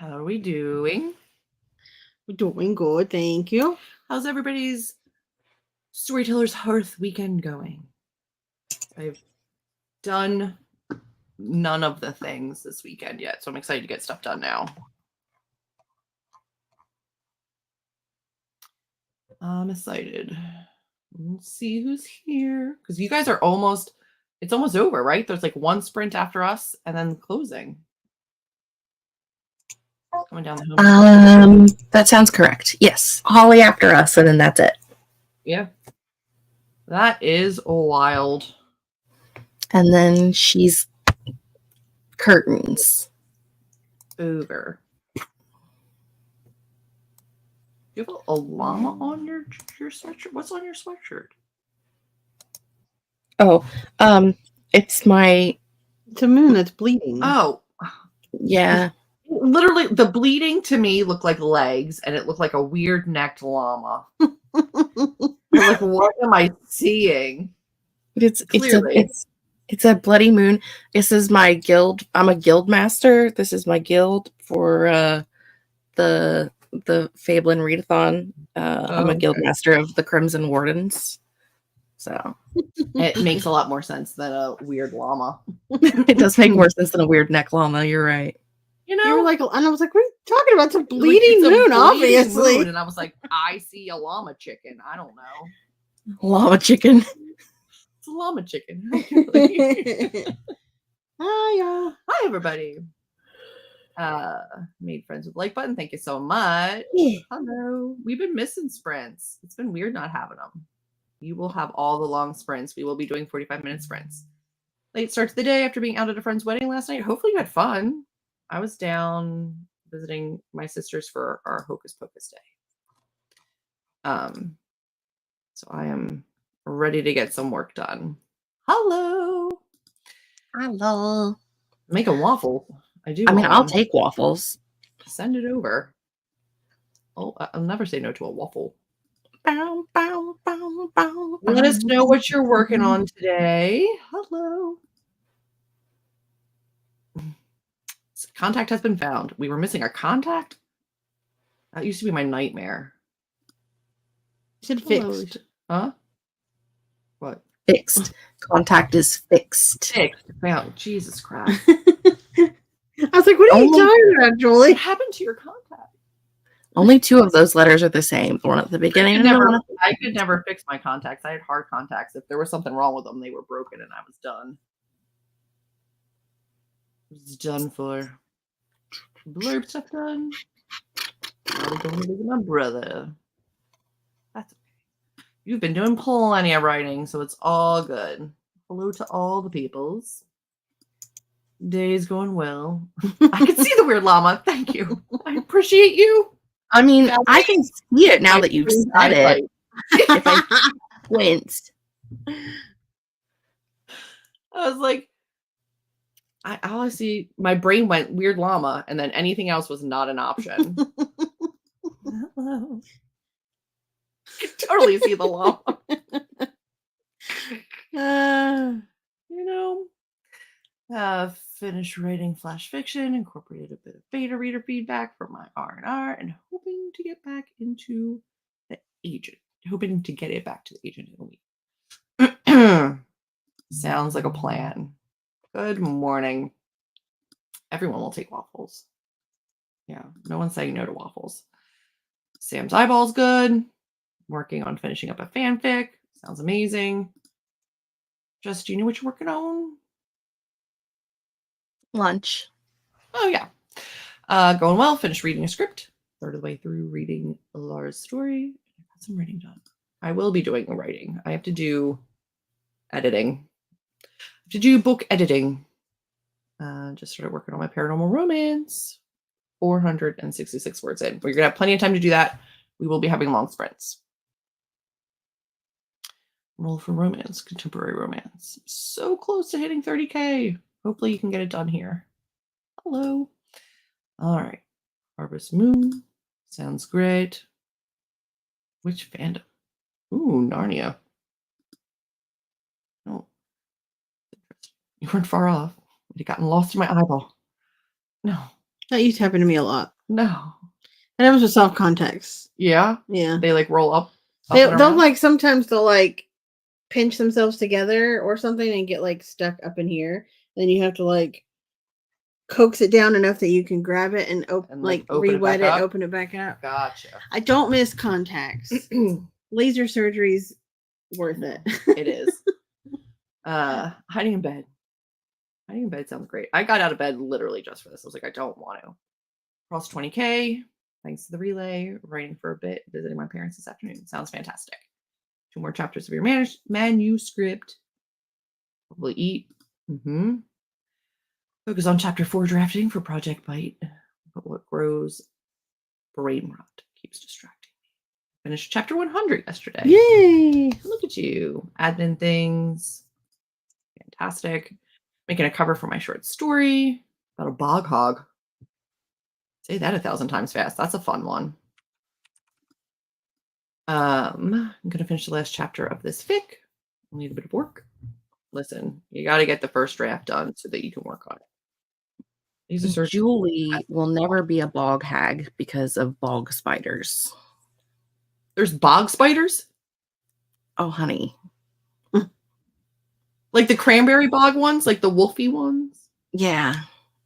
How are we doing? We're doing good, thank you. How's everybody's Storytellers Hearth weekend going? I've done none of the things this weekend yet, so I'm excited to get stuff done now. I'm excited. Let's see who's here. Because you guys are it's almost over, right? There's like one sprint after us and then closing. Coming down the home. That sounds correct. Yes. Holly after us, and then that's it. Yeah. That is wild. And then she's curtains. Over. You have a llama on your sweatshirt? What's on your sweatshirt? Oh, it's my... It's a moon that's bleeding. Oh. Yeah. Literally, the bleeding to me looked like legs, and it looked like a weird necked llama. Like, what am I seeing? It's a bloody moon. This is my guild. I'm a guild master. This is my guild for the Fable and Readathon. I'm a guild master of the Crimson Wardens. So it makes a lot more sense than a weird llama. It does make more sense than a weird neck llama. You're right. You know, you were like, and I was like, "What are you talking about? It's a bleeding moon, obviously." Moon. And I was like, "I see a llama chicken. I don't know, llama chicken. It's a llama chicken." Hi, hi, everybody. Made friends with like button. Thank you so much. Yeah. Hello. We've been missing sprints. It's been weird not having them. You will have all the long sprints. We will be doing 45-minute sprints. Late start to the day after being out at a friend's wedding last night. Hopefully you had fun. I was down visiting my sisters for our Hocus Pocus day. So I am ready to get some work done. Hello. Hello. Make a waffle. I'll take waffles. Send it over. Oh, I'll never say no to a waffle. Bow, bow, bow, bow, Let us know what you're working on today. Hello. Contact has been found. We were missing a contact? That used to be my nightmare. You said fixed. Huh? What? Fixed. Contact is fixed. Fixed. Wow, Jesus Christ. I was like, what are you talking about, Julie? What happened to your contact? Only 2 of those letters are the same. The one at the beginning. I could never fix my contacts. I had hard contacts. If there was something wrong with them, they were broken and I was done. It was done for. Blurb stuff done. I was going to visit my brother. That's okay. You've been doing plenty of writing, so it's all good. Hello to all the peoples. Day's going well. I can see the weird llama. Thank you. I appreciate you. I mean, I can see it now that you've said it. If I squint. I was like, I honestly, my brain went weird llama, and then anything else was not an option. Hello. I can totally see the llama. Finished writing flash fiction, incorporated a bit of beta reader feedback from my R&R, and hoping to get back into the agent. Hoping to get it back to the agent in a week. Sounds like a plan. Good morning. Everyone will take waffles. Yeah, no one's saying no to waffles. Sam's eyeball's good. Working on finishing up a fanfic. Sounds amazing. Jess, do you know what you're working on? Lunch. Oh, yeah. Going well. Finished reading a script. Third of the way through reading Laura's story. I got some writing done. I will be doing writing. I have to do editing. To do book editing. Just started working on my paranormal romance. 466 words in. We're going to have plenty of time to do that. We will be having long sprints. Roll for romance, contemporary romance. So close to hitting 30K. Hopefully you can get it done here. Hello. All right. Harvest Moon. Sounds great. Which fandom? Ooh, Narnia. Oh. You weren't far off. You'd gotten lost in my eyeball. No. That used to happen to me a lot. No. And it was with soft contacts. Yeah? Yeah. They like roll up They'll and around? like sometimes they'll like pinch themselves together or something and get like stuck up in here. Then you have to like coax it down enough that you can grab it and open re-wet it, open it back up. Gotcha. I don't miss contacts. Laser surgery's worth it. It is. Hiding in bed. Hiding in bed sounds great. I got out of bed literally just for this. I was like, I don't want to. Cross 20K. Thanks to the relay. Writing for a bit. Visiting my parents this afternoon. Sounds fantastic. 2 more chapters of your manuscript. Probably eat. Focus on chapter 4 drafting for Project Bite. But what grows brain rot keeps distracting me. Finished chapter 100 yesterday. Yay! Look at you. Admin things. Fantastic. Making a cover for my short story about a bog hog. Say that 1,000 times fast. That's a fun one. I'm gonna finish the last chapter of this fic. I'll need a bit of work. Listen, you got to get the first draft done so that you can work on it. These are Julie will never be a bog hag because of bog spiders. There's bog spiders? Oh, honey. Like the cranberry bog ones, like the wolfy ones? Yeah.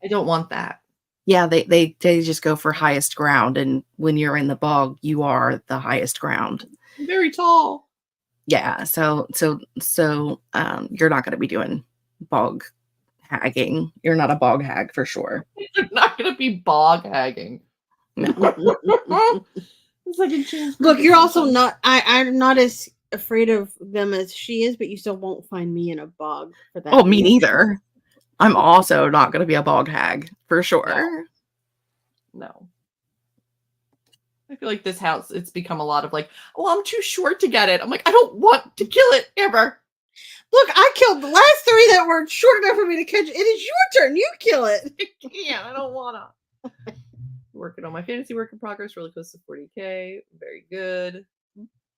I don't want that. Yeah, they just go for highest ground, and when you're in the bog, you are the highest ground. I'm very tall. Yeah, so you're not going to be doing bog hagging. You're not a bog hag for sure. You're not going to be bog hagging. No. It's like a chance. Look, you're also not. I'm not as afraid of them as she is, but you still won't find me in a bog for that. Oh, me neither. I'm also not going to be a bog hag for sure. No. I feel like this house, it's become a lot of like, oh, I'm too short to get it. I'm like, I don't want to kill it ever. Look, I killed the last 3 that were short enough for me to catch. It is your turn. You kill it. I can't. I don't want to. Working on my fantasy work in progress, really close to 40K. Very good.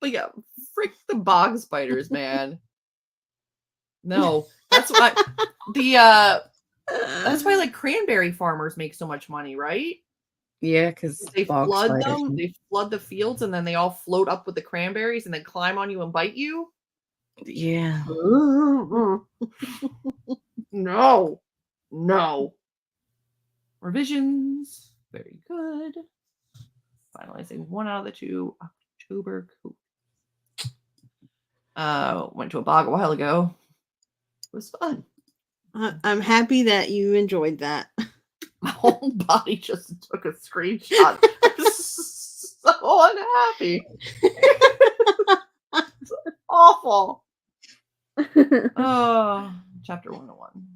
But yeah, frick the bog spiders, man. No, that's why that's why like cranberry farmers make so much money, right? Yeah, because they flood them, they flood the fields, and then they all float up with the cranberries and then climb on you and bite you. Yeah. No. Revisions. Very good. Finalizing 1 out of the 2. October. Cool. Went to a bog a while ago. It was fun. I'm happy that you enjoyed that. My whole body just took a screenshot. I was so unhappy. It's awful. Oh, chapter 101.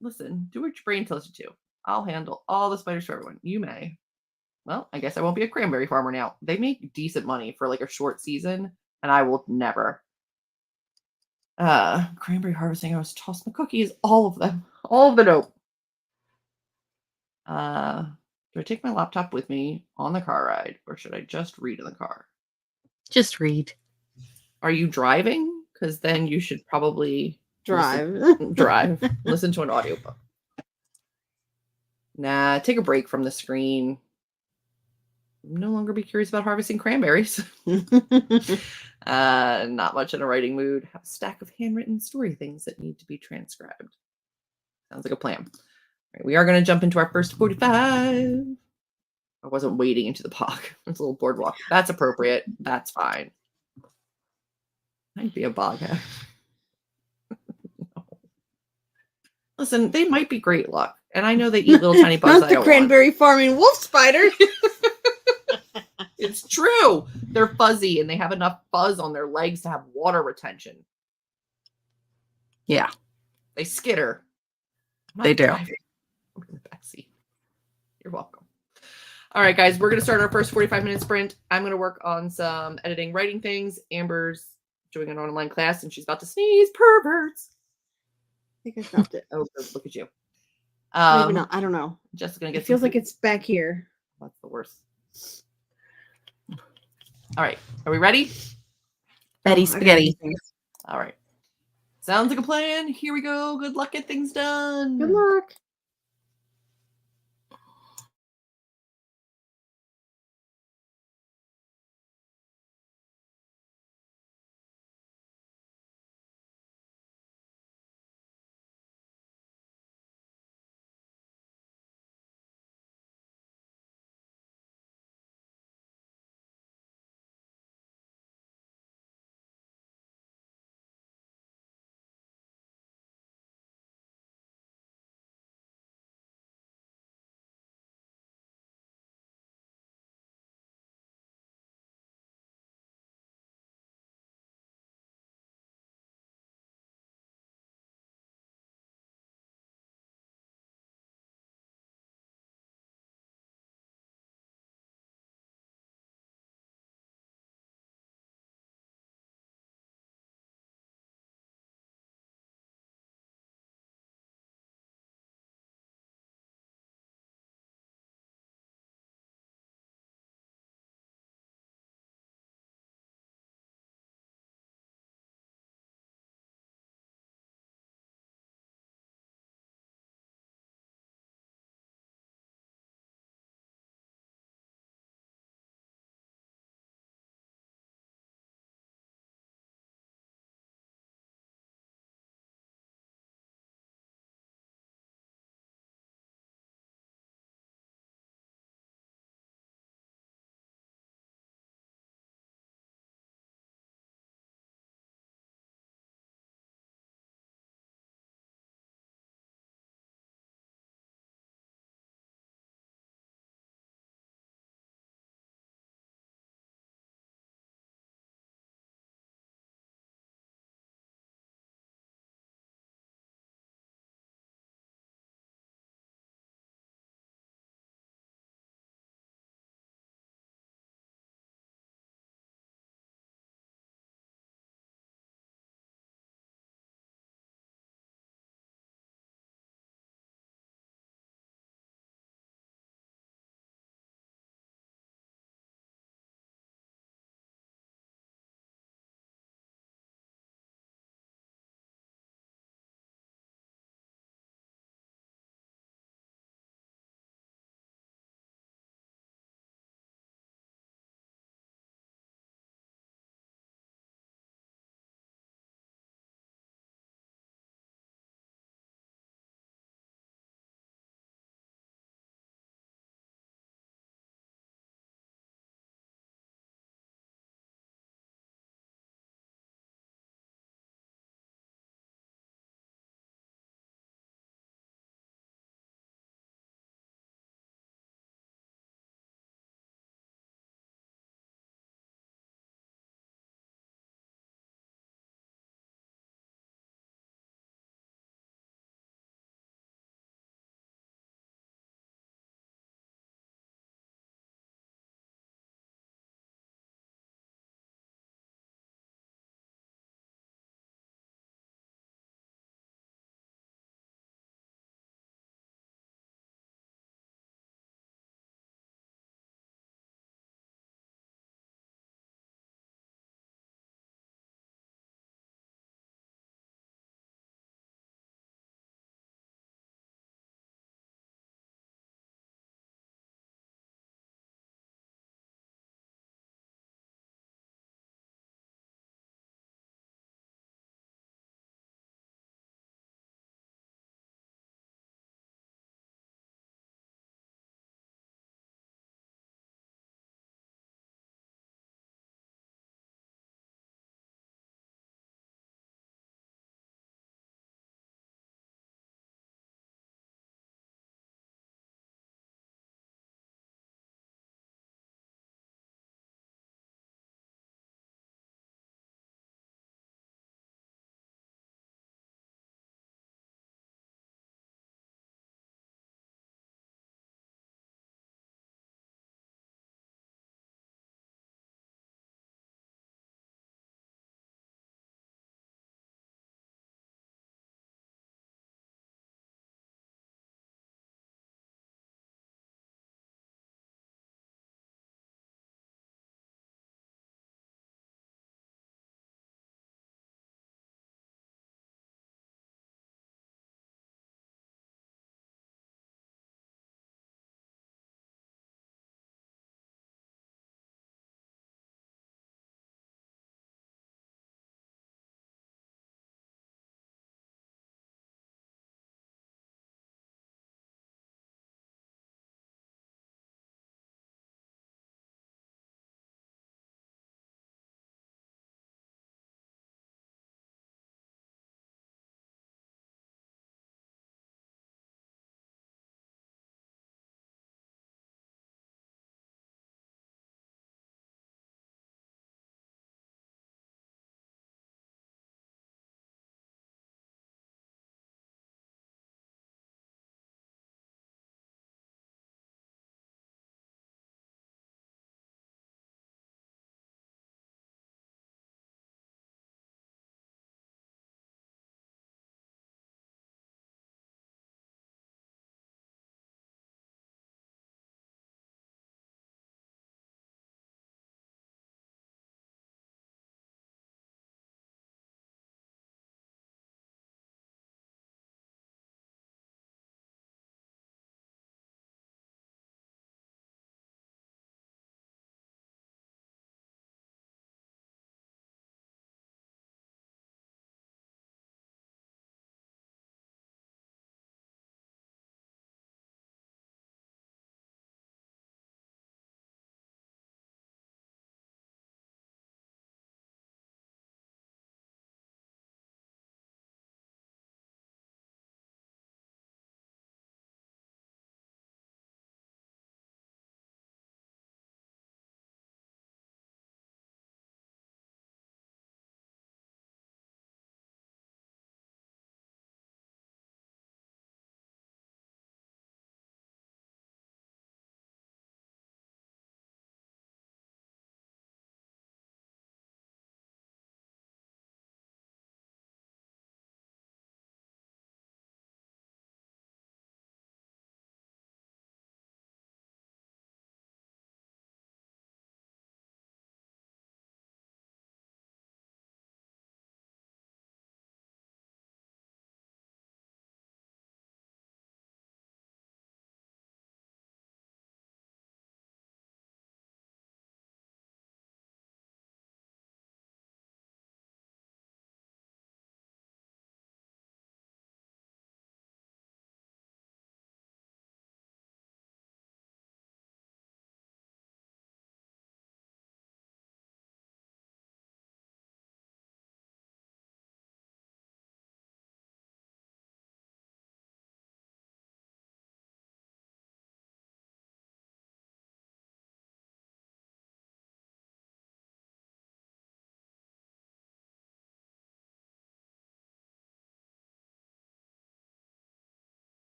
Listen, do what your brain tells you to. I'll handle all the spiders for everyone. You may. Well, I guess I won't be a cranberry farmer now. They make decent money for like a short season, and I will never. Cranberry harvesting. I was tossed my cookies. All of them. All of the dope. Do I take my laptop with me on the car ride, or should I just read in the car? Just read. Are you driving? Because then you should probably drive. Listen to an audiobook. Nah, take a break from the screen. No longer be curious about harvesting cranberries. Not much in a writing mood. Have a stack of handwritten story things that need to be transcribed. Sounds like a plan. All right, we are going to jump into our first 45. I wasn't wading into the park. It's a little boardwalk. That's appropriate. That's fine. Might be a bog hag. No. Listen, they might be great luck. And I know they eat little tiny bugs. Not the cranberry farming wolf spider. It's true. They're fuzzy and they have enough fuzz on their legs to have water retention. Yeah. They skitter. They do. I'm in the backseat. You're welcome. All right, guys, we're going to start our first 45-minute sprint. I'm going to work on some editing, writing things. Amber's doing an online class and she's about to sneeze. Perverts. I think I stopped it. Oh, look at you. Maybe not. I don't know. Just going to get. It feels like it's back here. That's the worst. All right. Are we ready? Betty spaghetti. All right. Sounds like a plan. Here we go. Good luck. Get things done. Good luck.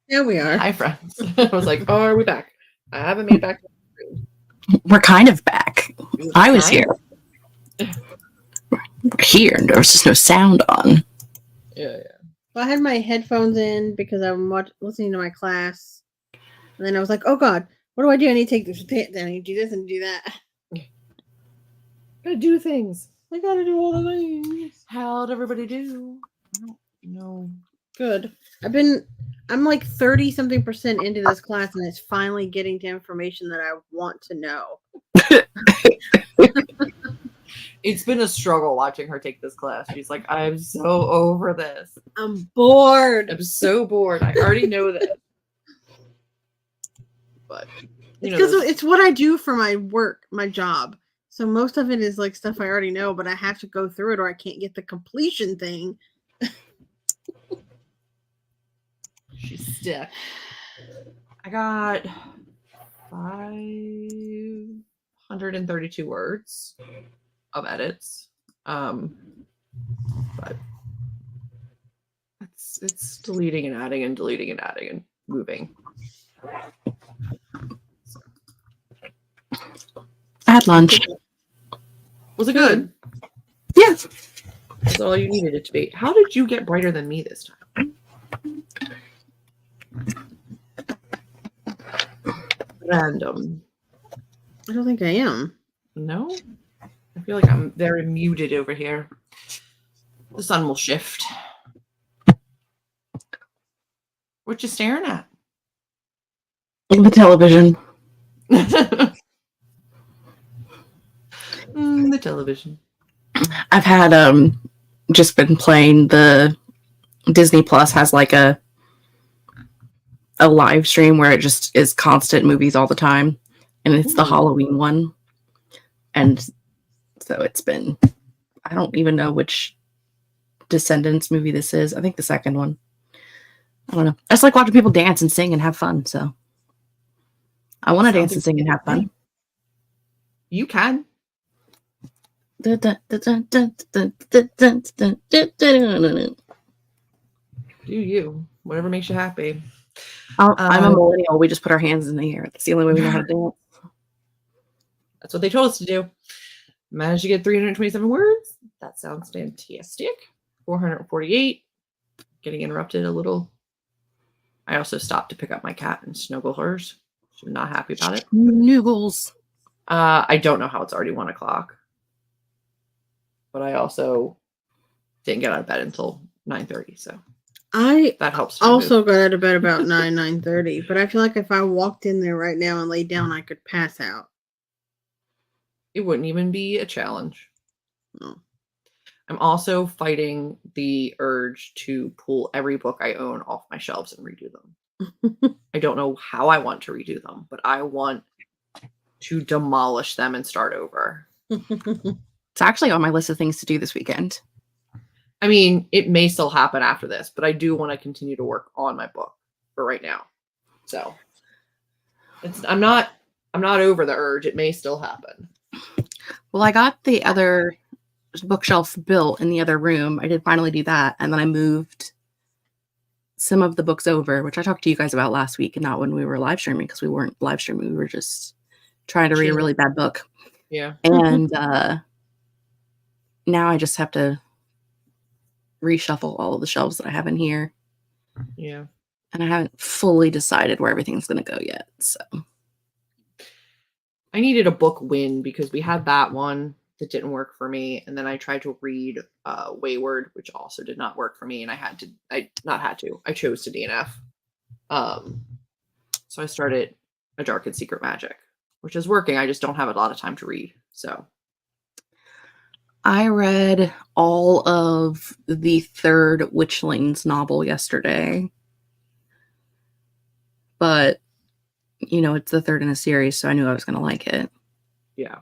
Yeah, we are. Hi, friends. I was like, oh, are we back? I haven't made it back to the screen. We're kind of back. I was here. We're here, and there was just no sound on. Yeah. Well, I had my headphones in because I'm listening to my class. And then I was like, oh, God, what do I do? I need to take this. I need to do this and do that. Gotta do things. I gotta do all the things. How'd everybody do? I don't know. Good. I'm like 30-something% into this class, and it's finally getting to information that I want to know. It's been a struggle watching her take this class. She's like, I'm so over this. I'm bored. I'm so bored. I already know this. But it's because it's what I do for my work, my job. So most of it is like stuff I already know, but I have to go through it or I can't get the completion thing. She's stiff. I got 532 words of edits. But it's deleting and adding and deleting and adding and moving. I had lunch. Was it good? Yeah. That's all you needed it to be. How did you get brighter than me this time? Random. I don't think I am. No? I feel like I'm very muted over here. The sun will shift. What you staring at? The television. The television. I've had just been playing the Disney Plus has like a live stream where it just is constant movies all the time, and it's the Halloween one, and so it's been, I don't even know which Descendants movie this is. I think the second one. I don't know. I just like watching people dance and sing and have fun, so I want to dance and sing and have fun. You can. Do you. Whatever makes you happy. I'm a millennial. We just put our hands in the air. That's the only way we know how to dance. That's what they told us to do. Managed to get 327 words. That sounds fantastic. 448. Getting interrupted a little. I also stopped to pick up my cat and snuggle hers. She's not happy about it. Noogles. I don't know how it's already 1 o'clock. But I also didn't get out of bed until 9:30, so that helps. Also got out of bed about 9:30, but I feel like if I walked in there right now and laid down, I could pass out. It wouldn't even be a challenge. No. I'm also fighting the urge to pull every book I own off my shelves and redo them. I don't know how I want to redo them, but I want to demolish them and start over. It's actually on my list of things to do this weekend. I mean, it may still happen after this, but I do want to continue to work on my book for right now. So I'm not over the urge. It may still happen. Well, I got the other bookshelf built in the other room. I did finally do that, and then I moved some of the books over, which I talked to you guys about last week, and not when we were live streaming, because we weren't live streaming. We were just trying to read a really bad book. Yeah. And now I just have to reshuffle all of the shelves that I have in here. Yeah. And I haven't fully decided where everything's going to go yet. So I needed a book win because we had that one that didn't work for me. And then I tried to read Wayward, which also did not work for me. And I chose to DNF. So I started A Dark and Secret Magic, which is working. I just don't have a lot of time to read. So I read all of the third Witchlings novel yesterday. But, you know, it's the third in a series, so I knew I was going to like it. Yeah.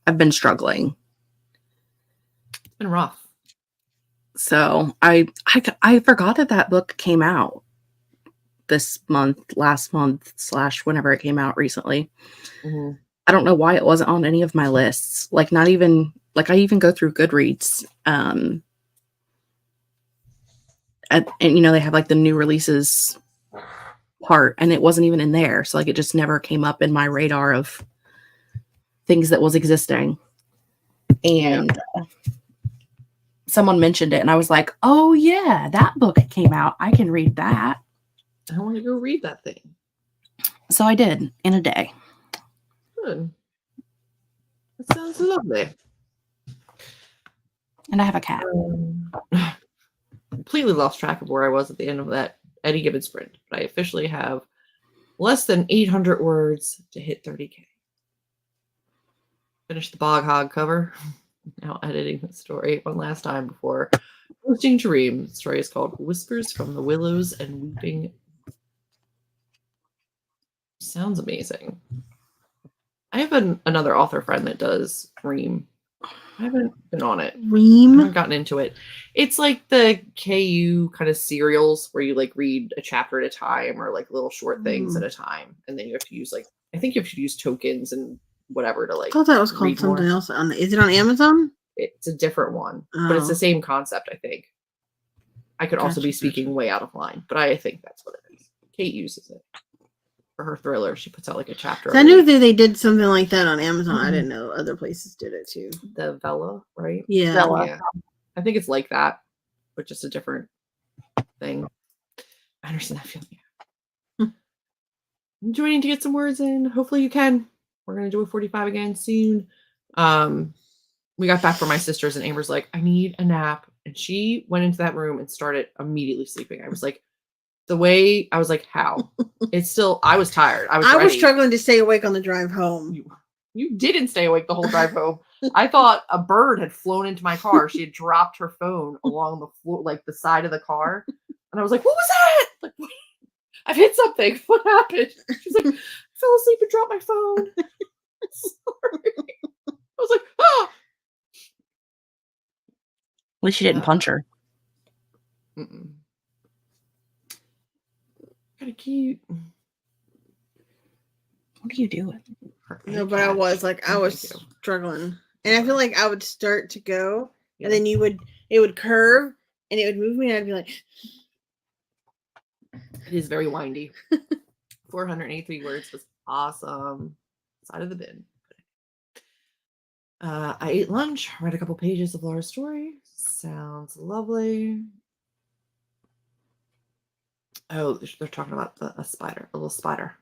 I've been struggling. It's been rough. So I forgot that book came out this month, last month / whenever it came out recently. Mm-hmm. I don't know why it wasn't on any of my lists. Like, not even, like, I even go through Goodreads. And you know, they have like the new releases part, and it wasn't even in there. So like it just never came up in my radar of things that was existing. And someone mentioned it, and I was like, oh yeah, that book came out. I can read that. I want to go read that thing. So I did in a day. Good. That sounds lovely. And I have a cat. Completely lost track of where I was at the end of that any given sprint, but I officially have less than 800 words to hit 30K. Finish the Bog Hog cover. Now editing the story one last time before posting to Ream. The story is called Whispers from the Willows and Weeping. Sounds amazing. I have another author friend that does Ream. I haven't been on it. Ream? I haven't gotten into it. It's like the KU kind of serials where you like read a chapter at a time or like little short things at a time. And then you have to use like, I think you have to use tokens and whatever to like. I thought that was called something else. Is it on Amazon? It's a different one, but it's the same concept, I think. I could also be speaking way out of line, but I think that's what it is. Kate uses it for her thriller. She puts out like a chapter. So I knew that they did something like that on Amazon. I didn't know other places did it too. The Vella, right? Yeah. Vella. Yeah. I think it's like that, but just a different thing. I understand that feeling. I'm joining to get some words in. Hopefully you can. We're going to do a 45 again soon. We got back from my sister's and Amber's like, I need a nap. And she went into that room and started immediately sleeping. I was like, how? It's still, I was tired. I was struggling to stay awake on the drive home. You didn't stay awake the whole drive home. I thought a bird had flown into my car. She had dropped her phone along the floor, like the side of the car. And I was like, what was that? Like, what? I've hit something. What happened? She's like, I fell asleep and dropped my phone. Sorry. I was like, ah. At least you didn't punch her. Kind of cute. What are you doing? No, but I was struggling. And I feel like I would start to go, and then it would curve, and it would move me, and I'd be like... It is very windy. 483 words was awesome. Side of the bin. I ate lunch, read a couple pages of Laura's story. Sounds lovely. Oh, they're talking about a little spider.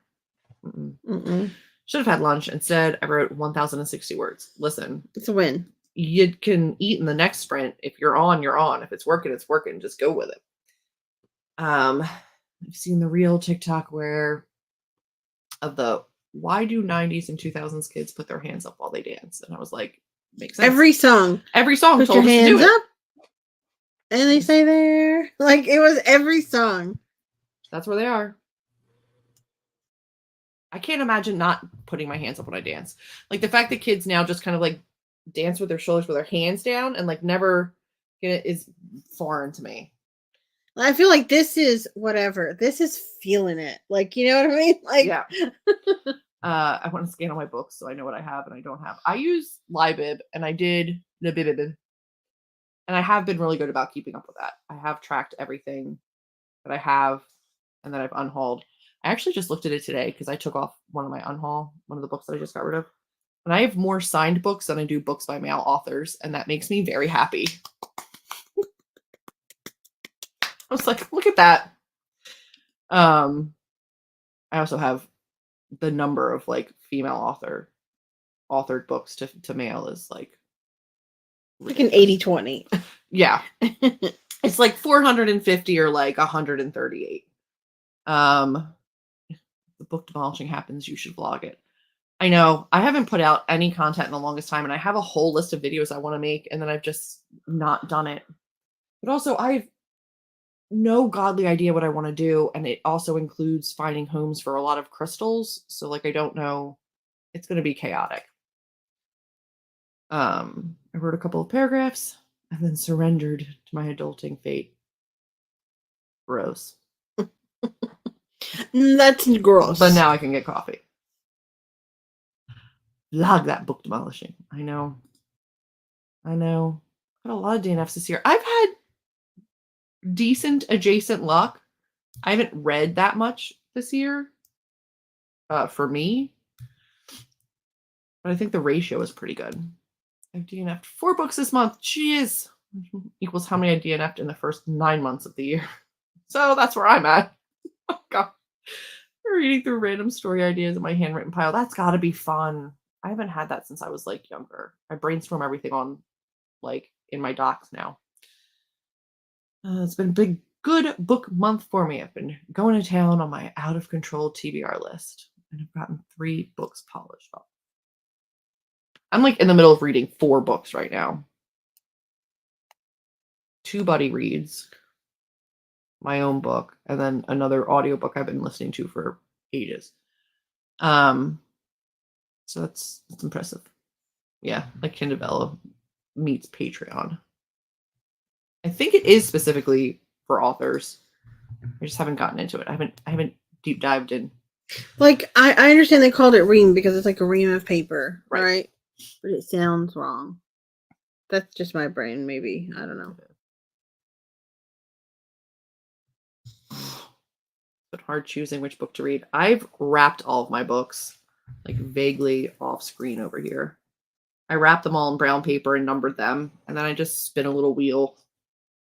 Should have had lunch. Instead, I wrote 1,060 words. Listen. It's a win. You can eat in the next sprint. If you're on, you're on. If it's working, it's working. Just go with it. I've seen the real TikTok where why do 90s and 2000s kids put their hands up while they dance? And I was like, makes sense. Every song put told your hands up, and they say there. Like, it was every song. That's where they are. I can't imagine not putting my hands up when I dance. Like the fact that kids now just kind of like dance with their shoulders with their hands down and like never is foreign to me. I feel like this is whatever. This is feeling it. Like, you know what I mean? Like, yeah. I want to scan all my books so I know what I have and I don't have. I use Libib and I did Libib. And I have been really good about keeping up with that. I have tracked everything that I have and that I've unhauled. I actually just looked at it today because I took off one of the books that I just got rid of. And I have more signed books than I do books by male authors. And that makes me very happy. I was like, look at that. I also have the number of like female authored books to male is like an 80-20. Yeah. It's like 450 or like 138. The book demolishing happens, you should vlog it. I know I haven't put out any content in the longest time, and I have a whole list of videos I want to make, and then I've just not done it. But also I've no godly idea what I want to do, and it also includes finding homes for a lot of crystals, so like I don't know, it's going to be chaotic. I wrote a couple of paragraphs and then surrendered to my adulting fate. Gross. That's gross. But now I can get coffee. Vlog that book demolishing. I know. Got a lot of DNFs this year. I've had decent adjacent luck. I haven't read that much this year for me. But I think the ratio is pretty good. I've DNF'd 4 books this month. Jeez. Equals how many I DNF'd in the first 9 months of the year. So that's where I'm at. Oh, God. Reading through random story ideas in my handwritten pile. That's got to be fun. I haven't had that since I was like younger. I brainstorm everything on like in my docs now. It's been a big, good book month for me. I've been going to town on my out of control TBR list, and I've gotten 3 books polished up. I'm like in the middle of reading 4 books right now. 2 buddy reads, my own book, and then another audiobook I've been listening to for ages. So that's impressive. Yeah, like Kindle meets Patreon. I think it is specifically for authors. I just haven't gotten into it. I haven't deep dived in. Like I understand they called it ream because it's like a ream of paper, right? But it sounds wrong. That's just my brain, maybe. I don't know. But hard choosing which book to read. I've wrapped all of my books like vaguely off screen over here. I wrapped them all in brown paper and numbered them, and then I just spin a little wheel.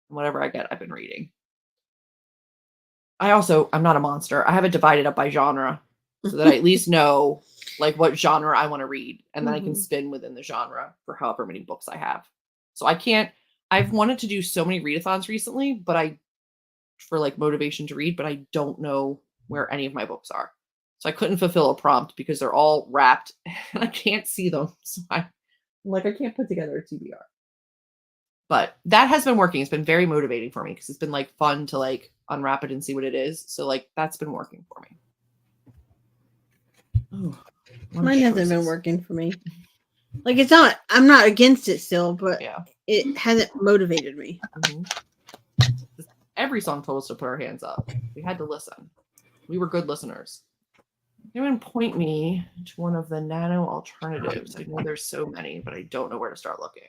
Whatever I get, I've been reading. I'm not a monster. I have it divided up by genre so that I at least know like what genre I want to read, and then I can spin within the genre for however many books I have. So I've wanted to do so many readathons recently, for like motivation to read, but I don't know where any of my books are. So I couldn't fulfill a prompt because they're all wrapped and I can't see them. So I can't put together a TBR. But that has been working. It's been very motivating for me because it's been like fun to like unwrap it and see what it is. So like that's been working for me. Oh, mine hasn't been working for me. Like I'm not against it still, but it hasn't motivated me. Every song told us to put our hands up. We had to listen. We were good listeners. Anyone point me to one of the nano alternatives? I know there's so many, but I don't know where to start looking.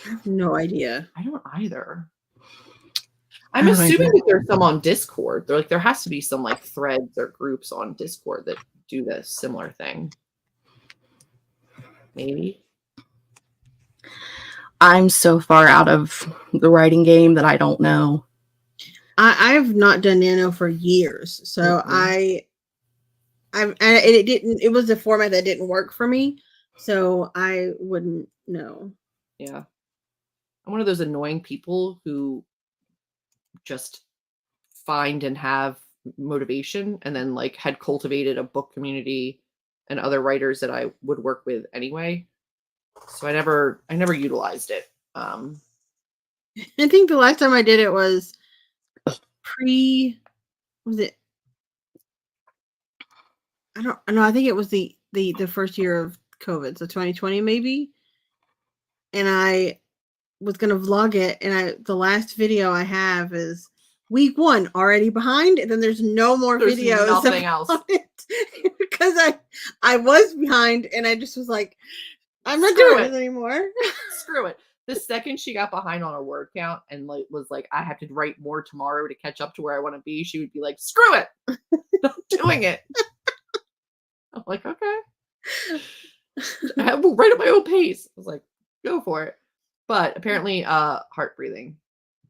I have no idea. I don't either. I'm assuming that there's some on Discord. There has to be some like threads or groups on Discord that do this similar thing. Maybe. I'm so far out of the writing game that I don't know. I've not done nano for years, so it was a format that didn't work for me, so I wouldn't know. Yeah, I'm one of those annoying people who just find and have motivation, and then like had cultivated a book community and other writers that I would work with anyway. So I never utilized it. I think the last time I did it was I don't know. I think it was the first year of COVID, so 2020 maybe. And I was gonna vlog it, and the last video I have is week 1 already behind, and then there's no more videos. Nothing else. Because I was behind, and I just was like, I'm not doing this anymore. Screw it. The second she got behind on a word count and like was like, I have to write more tomorrow to catch up to where I want to be, she would be like, screw it. Not doing it. I'm like, okay. I will write at my own pace. I was like, go for it. But apparently Heart Breathing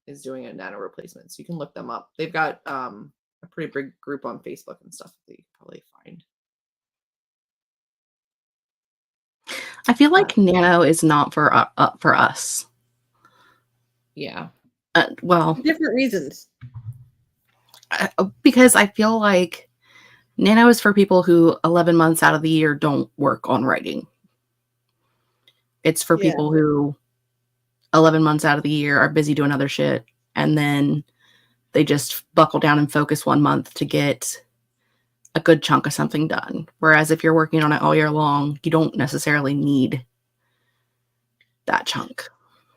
is doing a nano replacement. So you can look them up. They've got a pretty big group on Facebook and stuff that you can probably find. I feel like nano is not for us. Yeah. Well, different reasons. Because I feel like nano is for people who 11 months out of the year don't work on writing. It's for people who 11 months out of the year are busy doing other shit, and then they just buckle down and focus 1 month to get a good chunk of something done. Whereas if you're working on it all year long, you don't necessarily need that chunk.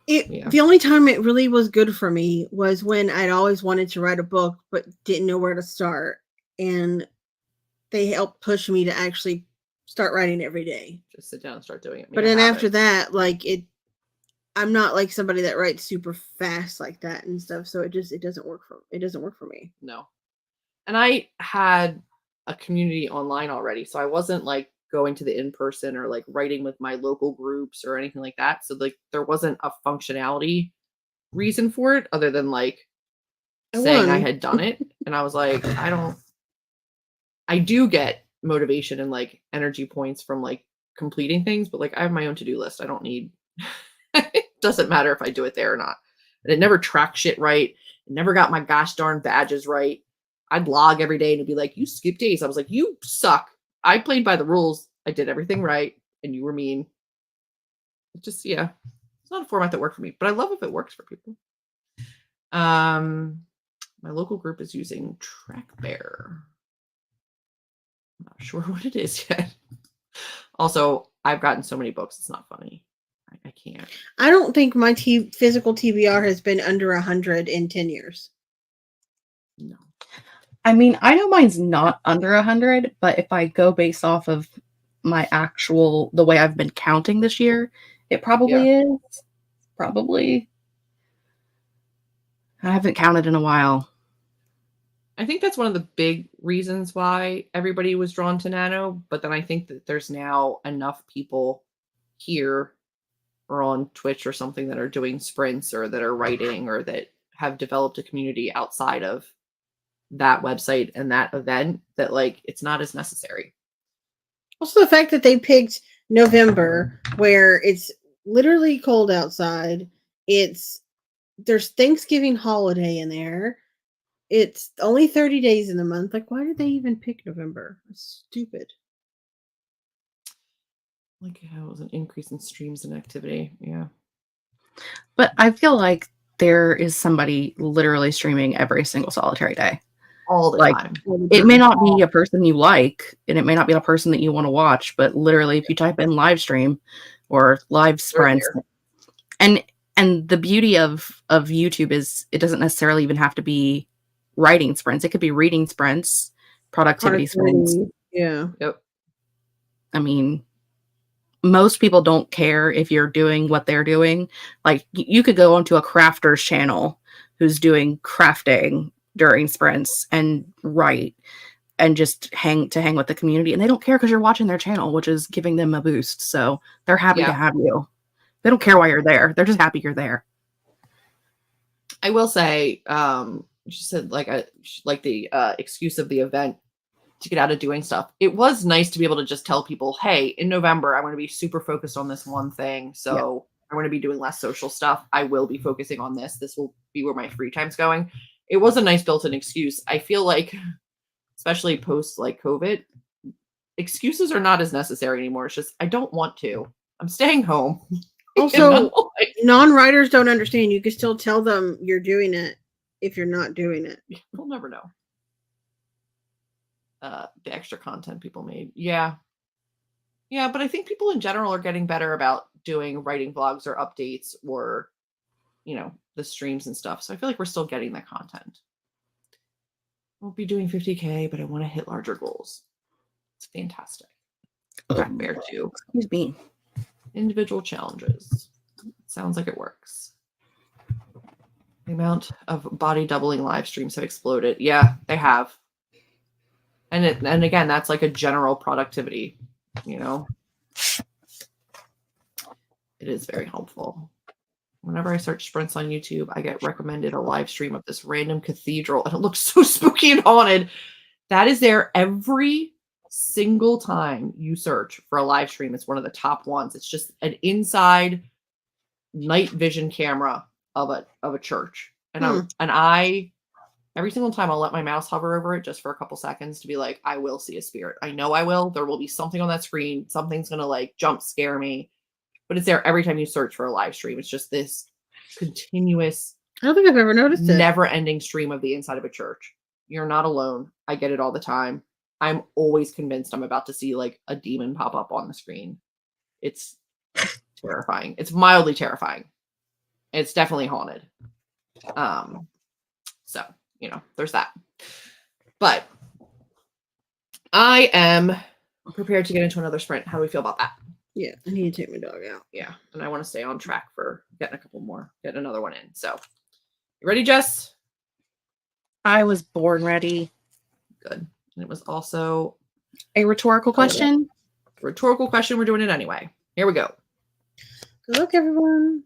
The only time it really was good for me was when I'd always wanted to write a book but didn't know where to start, and they helped push me to actually start writing every day. Just sit down and start doing it. But then after that, like I'm not like somebody that writes super fast like that and stuff, so it doesn't work for me. No. and I had a community online already, so I wasn't like going to the in-person or like writing with my local groups or anything like that. So like there wasn't a functionality reason for it other than like saying I had done it. And I was like, I do get motivation and like energy points from like completing things, but like I have my own to-do list. I don't need it doesn't matter if I do it there or not. And it never tracked shit right. It never got my gosh darn badges right. I'd log every day and it'd be like, you skipped days. I was like, you suck. I played by the rules. I did everything right. And you were mean. It just, yeah. It's not a format that worked for me, but I love if it works for people. My local group is using TrackBear. I'm not sure what it is yet. Also, I've gotten so many books. It's not funny. I can't. I don't think my physical TBR has been under 100 in 10 years. No. I mean, I know mine's not under 100, but if I go based off of my the way I've been counting this year, it probably is. Probably. I haven't counted in a while. I think that's one of the big reasons why everybody was drawn to Nano, but then I think that there's now enough people here or on Twitch or something that are doing sprints or that are writing or that have developed a community outside of that website and that event that like it's not as necessary. Also the fact that they picked November where it's literally cold outside. There's Thanksgiving holiday in there. It's only 30 days in the month. Like, why did they even pick November? It's stupid. Like how it was an increase in streams and activity. Yeah. But I feel like there is somebody literally streaming every single solitary day. All the time. It may not be a person you like, and it may not be a person that you want to watch, but literally if you type in live stream or live sprints, and the beauty of YouTube is it doesn't necessarily even have to be writing sprints. It could be reading sprints, productivity sprints. Yeah. Yep. I mean, most people don't care if you're doing what they're doing. Like you could go onto a crafter's channel who's doing crafting during sprints and write and just hang with the community, and they don't care because you're watching their channel, which is giving them a boost. So they're happy to have you. They don't care why you're there. They're just happy you're there. I will say, she said like the excuse of the event to get out of doing stuff. It was nice to be able to just tell people, hey, in November, I'm going to be super focused on this one thing. So I'm going to be doing less social stuff. I will be focusing on this. This will be where my free time's going. It was a nice built-in excuse. I feel like, especially post like COVID, excuses are not as necessary anymore. It's just, I don't want to. I'm staying home. Also, non-writers don't understand. You can still tell them you're doing it if you're not doing it. We'll never know. The extra content people made. Yeah, but I think people in general are getting better about doing writing vlogs or updates or, the streams and stuff. So I feel like we're still getting that content. Won't be doing 50K, but I want to hit larger goals. It's fantastic. TrackBear too. Excuse me. Individual challenges. Sounds like it works. The amount of body doubling live streams have exploded. Yeah, they have. And again, that's like a general productivity, It is very helpful. Whenever I search sprints on YouTube, I get recommended a live stream of this random cathedral, and it looks so spooky and haunted. That is there every single time you search for a live stream. It's one of the top ones. It's just an inside night vision camera of a church. And I every single time I'll let my mouse hover over it just for a couple seconds to be like, I will see a spirit. I know I will. There will be something on that screen. Something's going to like jump scare me. But it's there every time you search for a live stream. It's just this continuous, I don't think I've ever noticed it. Never-ending stream of the inside of a church. You're not alone. I get it all the time. I'm always convinced I'm about to see like a demon pop up on the screen. It's terrifying. It's mildly terrifying. It's definitely haunted. So, there's that. But I am prepared to get into another sprint. How do we feel about that? Yeah, I need to take my dog out. Yeah, and I want to stay on track for getting another one in. So, you ready, Jess? I was born ready. Good. And it was also a rhetorical question. Rhetorical question. We're doing it anyway. Here we go. Good luck, everyone.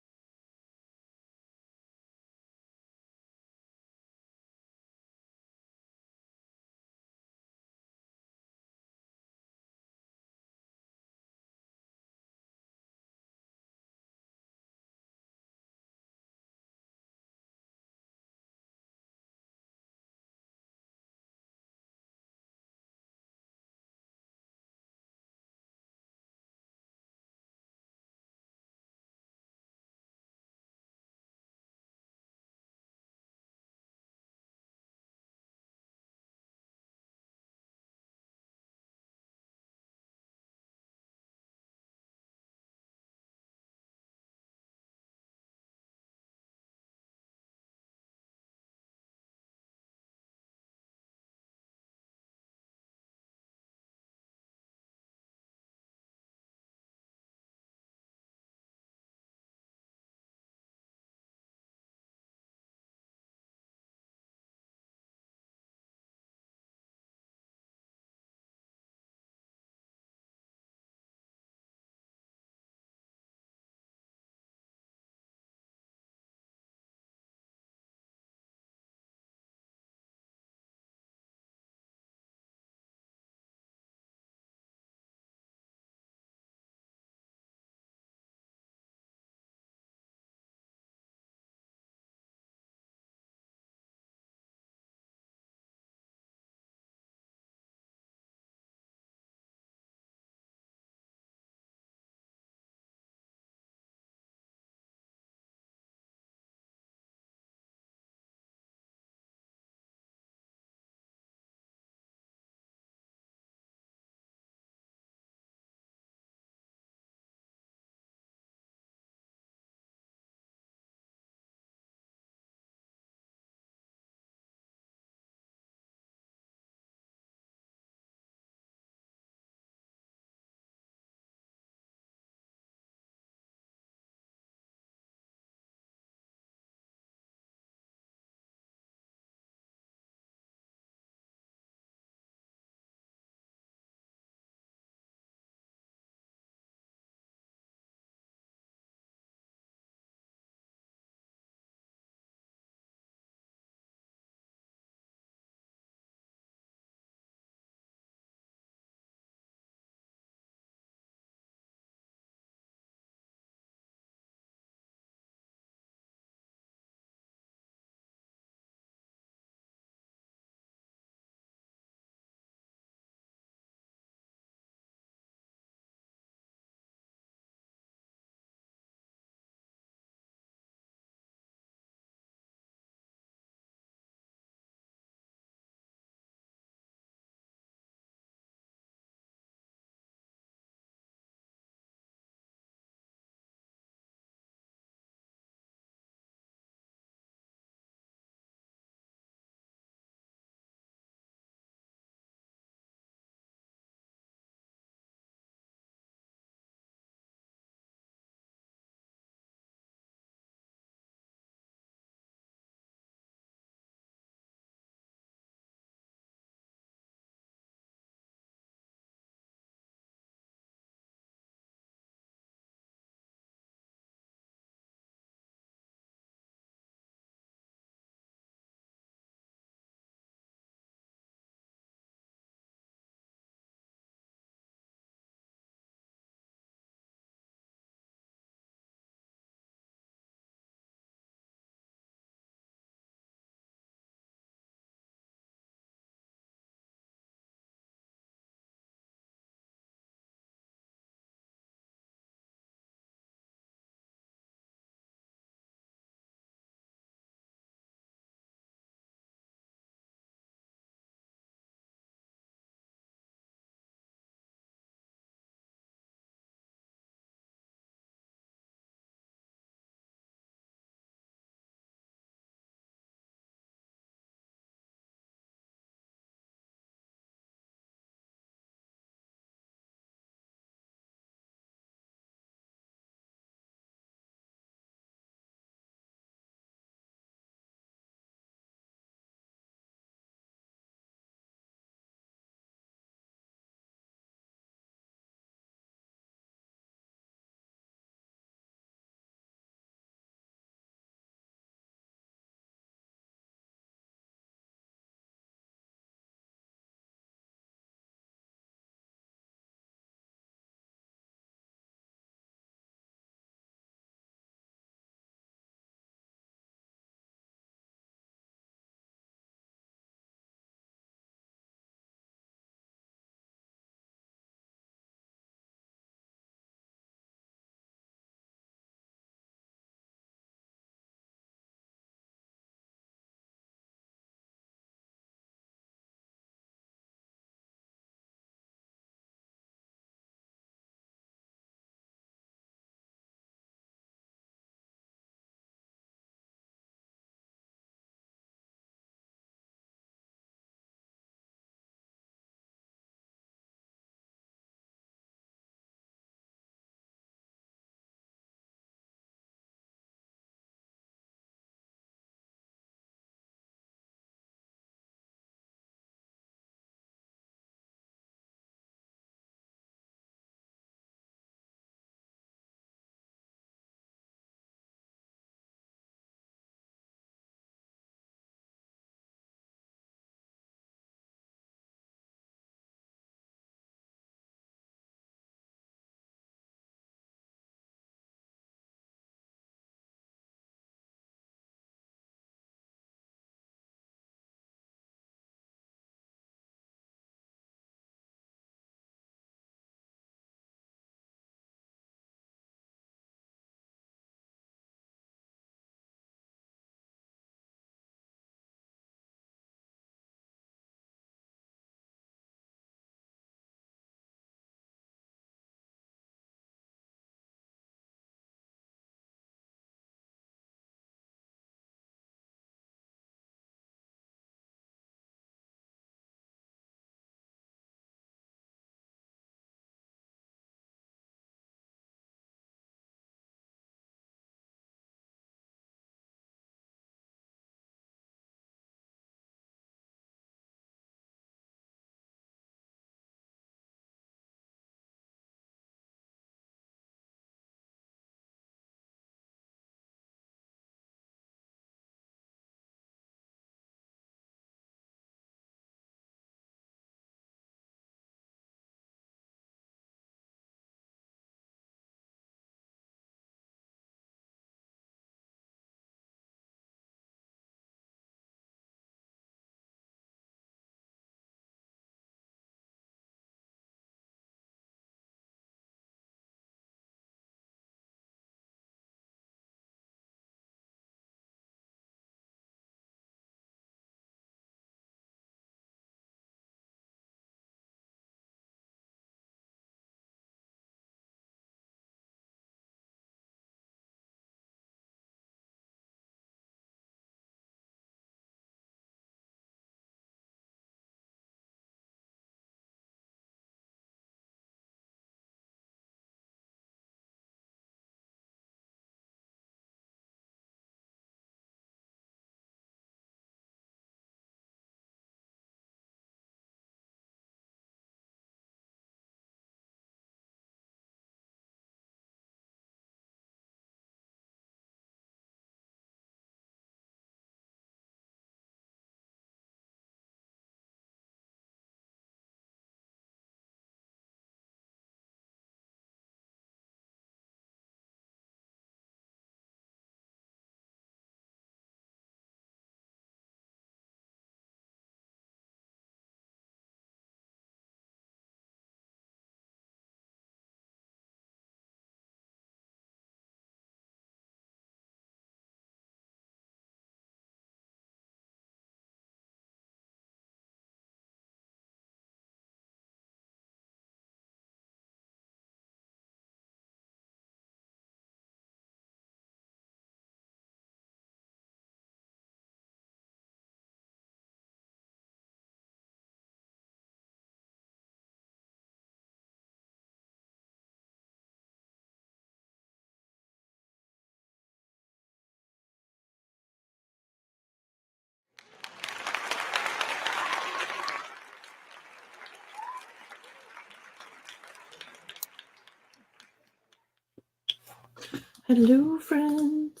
Hello, friends.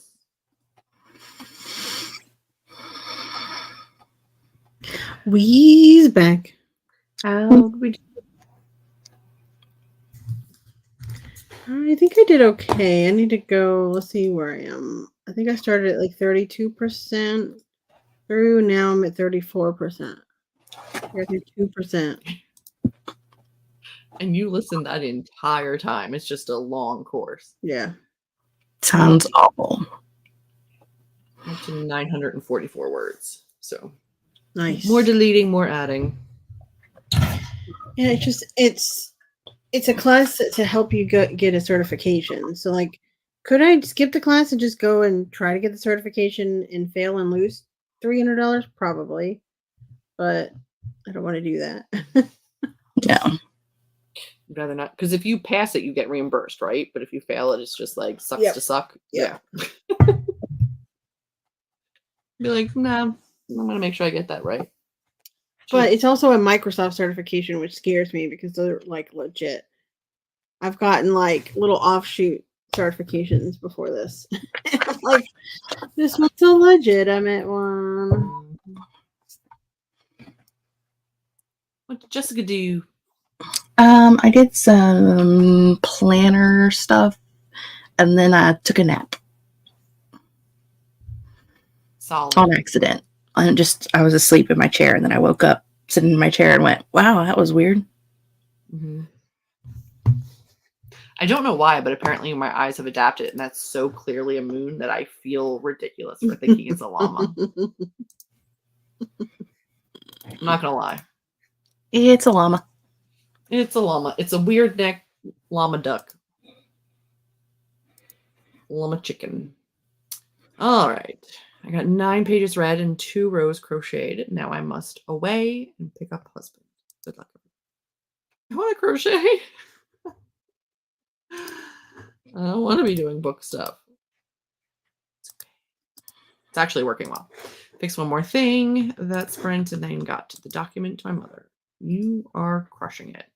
We's back. How did we do? I think I did okay. I need to go. Let's see where I am. I think I started at like 32% through. Now I'm at 34%. 32%. And you listened that entire time. It's just a long course. Yeah. Sounds awful. Up to 944 words. So Nice. more deleting, more adding. Yeah, it's a class to help you get a certification. So like, could I skip the class and just go and try to get the certification and fail and lose $300? Probably, but I don't want to do that. Yeah. I'd rather not, because if you pass it, you get reimbursed, right? But if you fail it, it's just like sucks to suck. Yep. Yeah. Be like, nah, I'm gonna make sure I get that right. But it's also a Microsoft certification, which scares me because they're like legit. I've gotten like little offshoot certifications before this. I'm like, this one's so legit. I'm at one. What did Jessica do? I did some planner stuff, and then I took a nap. Solid. On accident. I was asleep in my chair, and then I woke up sitting in my chair and went, wow, that was weird. Mm-hmm. I don't know why, but apparently my eyes have adapted, and that's so clearly a moon that I feel ridiculous for thinking it's a llama. I'm not gonna lie. It's a llama. It's a llama. It's a weird neck llama duck. Llama chicken. All right. I got 9 pages read and 2 rows crocheted. Now I must away and pick up husband. Good luck. I want to crochet. I don't want to be doing book stuff. It's okay. It's actually working well. Fix one more thing. That sprint and then got to the document to my mother. You are crushing it.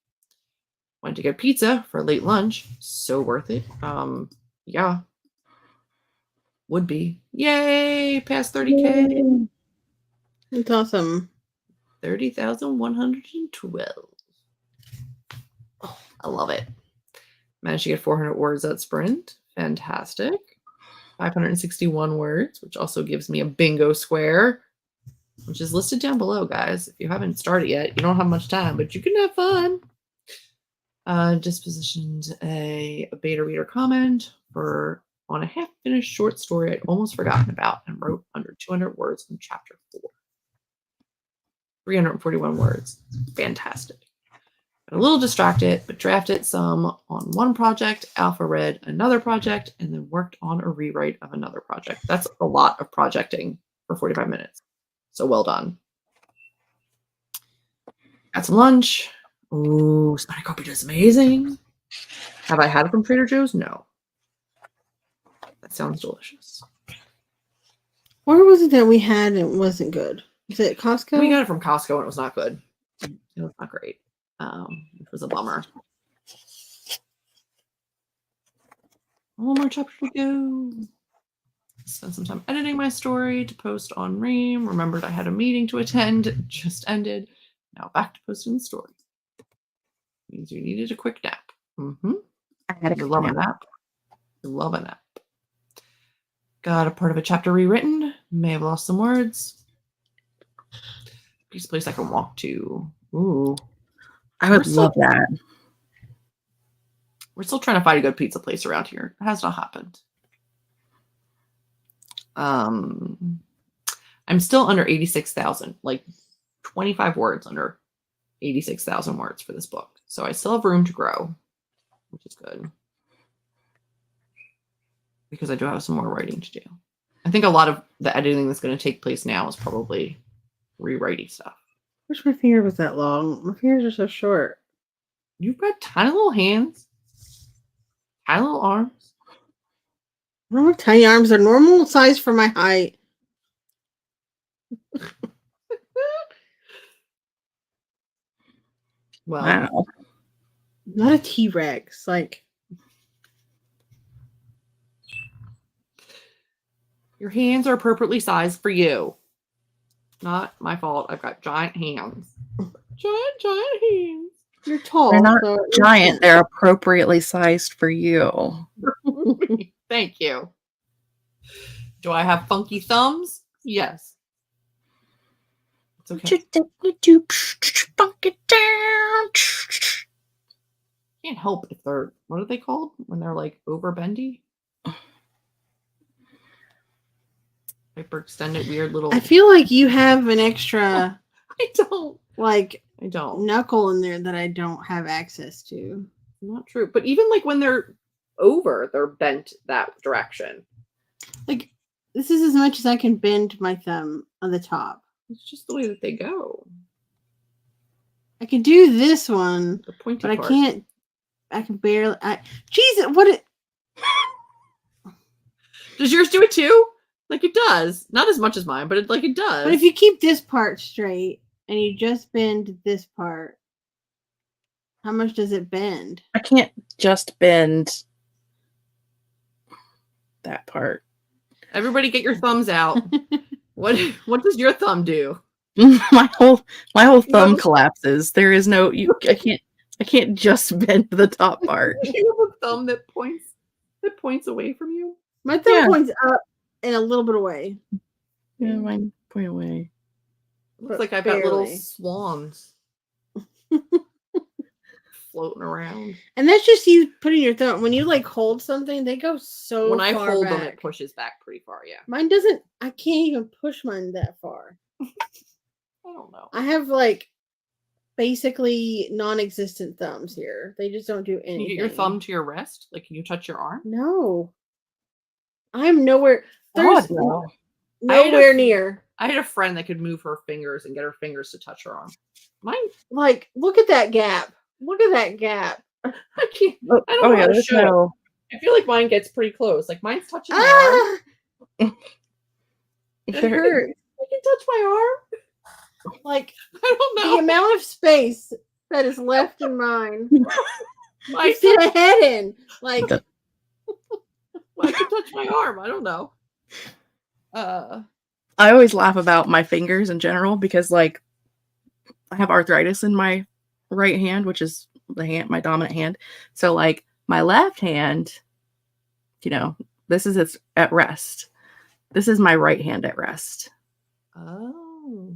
Went to get pizza for late lunch. So worth it. Yeah. Would be. Yay! Past 30K. It's awesome. 30,112. Oh, I love it. Managed to get 400 words at sprint. Fantastic. 561 words, which also gives me a bingo square, which is listed down below, guys. If you haven't started yet, you don't have much time, but you can have fun. Dispositioned a beta reader comment on a half-finished short story I'd almost forgotten about and wrote under 200 words in chapter 4. 341 words. Fantastic. Got a little distracted, but drafted some on one project, alpha read another project, and then worked on a rewrite of another project. That's a lot of projecting for 45 minutes. So well done. Got some lunch. Ooh, spanakopita is amazing. Have I had it from Trader Joe's? No. That sounds delicious. Where was it that we had and it wasn't good? Is it Costco? We got it from Costco and it was not good. It was not great. It was a bummer. One more chapter to go. Spend some time editing my story to post on Ream. Remembered I had a meeting to attend. It just ended. Now back to posting the story. Means you needed a quick nap. Mm-hmm. I had a You're loving that. You're loving that. Got a part of a chapter rewritten. May have lost some words. Piece of place I can walk to. Ooh. I would love that. We're still trying to find a good pizza place around here. It has not happened. I'm still under 86,000, like 25 words under 86,000 words for this book. So I still have room to grow, which is good. Because I do have some more writing to do. I think a lot of the editing that's going to take place now is probably rewriting stuff. Wish my finger was that long. My fingers are so short. You've got tiny little hands, tiny little arms. I don't have tiny arms. They're normal size for my height. Well, wow. Not a T-Rex. Like, Your hands are appropriately sized for you. Not my fault. I've got giant hands. Giant hands. You're tall. They're not so giant. They're appropriately sized for you. Thank you. Do I have funky thumbs? Yes. It's okay. Funk it down. Can't help if they're, what are they called when they're like over bendy? Hyperextended weird little. I feel like you have an extra. I don't. Like I don't. knuckle in there that I don't have access to. Not true. But even like when they're over, they're bent that direction. Like this is as much as I can bend my thumb on the top. It's just the way that they go. I can do this one, The pointy but part. I can't. I can barely. Jesus, what? Does yours do it too? Like it does. Not as much as mine, but it does. But if you keep this part straight and you just bend this part, how much does it bend? I can't just bend that part. Everybody get your thumbs out. What does your thumb do? my whole thumb collapses. There is no I can't just bend the top part. You have a thumb that points away from you. My thumb points up and a little bit away. Yeah, mine point away. Looks like I've got little swans floating around. And that's just you putting your thumb. When you like hold something, they go so when I far hold back. them, it pushes back pretty far. Yeah. Mine doesn't. I can't even push mine that far. I don't know. I have like basically non-existent thumbs here. They just don't do anything. Can you get your thumb to your wrist? Like, can you touch your arm? No. I'm nowhere. There's nowhere near. I had a friend that could move her fingers and get her fingers to touch her arm. Mine, like, look at that gap. Look at that gap. I can't. I don't know how to show no. it. I feel like mine gets pretty close. Like mine's touching my arm. It hurts. You can touch my arm. Like, I don't know the amount of space that is left in mine. I fit a head in. Like, I can touch my arm. I don't know. I always laugh about my fingers in general because, like, I have arthritis in my right hand, which is my dominant hand. So, like, my left hand, you know, this is it's at rest. This is my right hand at rest. Oh.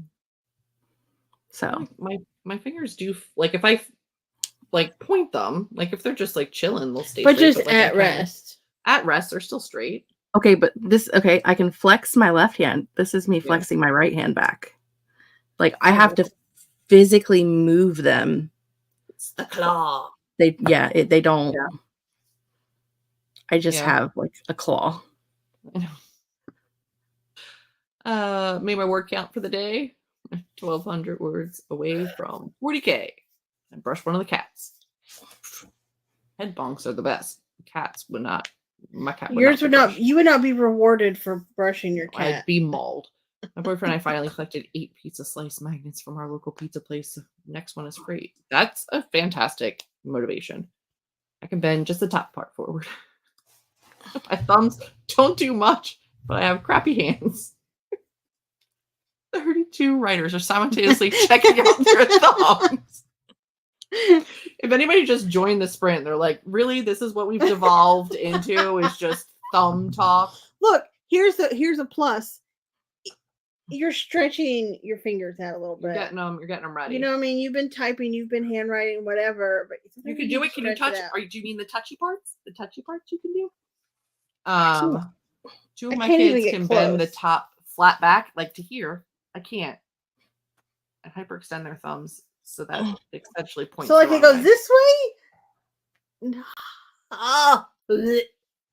So my fingers do, like, if I like point them, like if they're just like chilling, they'll stay. But straight, just like, at rest. At rest, they're still straight. okay, but I can flex my left hand. This is me flexing my right hand back. Like I have to physically move them. It's the claw. They don't. Yeah. I just have like a claw. Made my word count for the day. 1,200 words away from 40K. I brushed one of the cats. Head bonks are the best. Cats would not. My cat would Yours not would not. You would not be rewarded for brushing your cat. I'd be mauled. My boyfriend and I finally collected 8 pizza slice magnets from our local pizza place. The next one is free. That's a fantastic motivation. I can bend just the top part forward. My thumbs don't do much, but I have crappy hands. 32 writers are simultaneously checking out their thumbs. If anybody just joined the sprint, they're like, really? This is what we've devolved into, is just thumb talk? Look, here's a plus. You're stretching your fingers out a little bit. You're getting them ready. You know what I mean? You've been typing, you've been handwriting, whatever. But you can do it. Can you touch? Do you mean the touchy parts? The touchy parts you can do? Two of my kids can bend the top flat back, like to here. I can't. I hyperextend their thumbs so that it essentially points. So like it goes this way? Oh,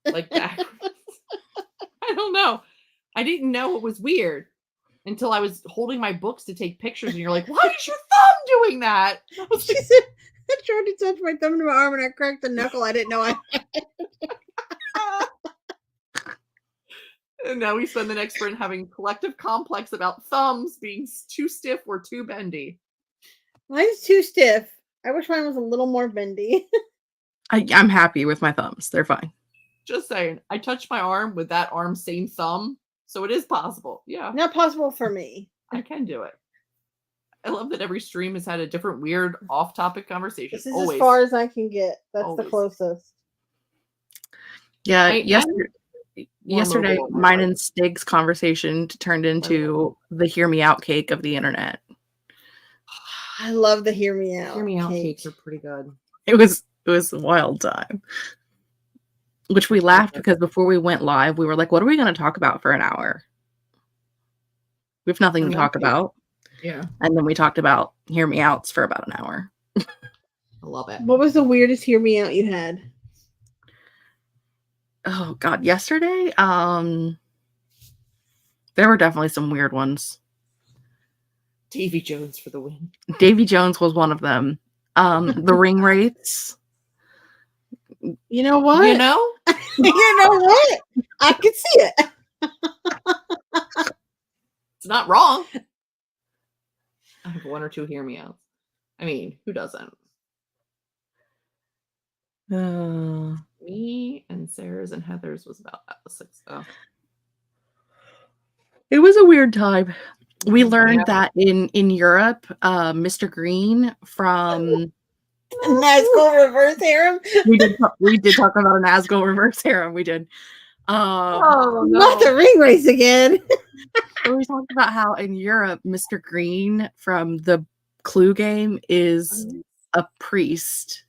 like that. I don't know. I didn't know it was weird until I was holding my books to take pictures, and you're like, "Why is your thumb doing that?" I was like, I tried to touch my thumb to my arm, and I cracked the knuckle. I didn't know I had. And now we spend the next sprint having collective complex about thumbs being too stiff or too bendy. Mine's too stiff. I wish mine was a little more bendy. I'm happy with my thumbs. They're fine. Just saying. I touched my arm with that arm's same thumb. So it is possible. Yeah. Not possible for me. I can do it. I love that every stream has had a different weird off-topic conversation. This is Always. as far as I can get. That's Always. the closest. Yeah, I yesterday mobile than mine my and Stig's conversation turned into the hear me out cake of the internet. I love the hear me out. Hear me out cake. cakes are pretty good. It was a wild time. Which we laughed because before we went live, we were like, what are we going to talk about for an hour? We have nothing to talk about. Yeah. And then we talked about hear me outs for about an hour. I love it. What was the weirdest hear me out you had? Oh God, yesterday? There were definitely some weird ones. Davy Jones for the win. Davy Jones was one of them. The ring wraiths. You know what? You know? You know what? I can see it. It's not wrong. I have one or two hear me outs. I mean, who doesn't? Me and Sarah's and Heather's was about that. The 6 though. It was a weird time. We learned that in Europe, Mr. Green from Nazgul reverse harem. we did talk about a Nazgul reverse harem. We did. Oh, no. Not the ring race again. We talked about how in Europe, Mr. Green from the Clue game is a priest.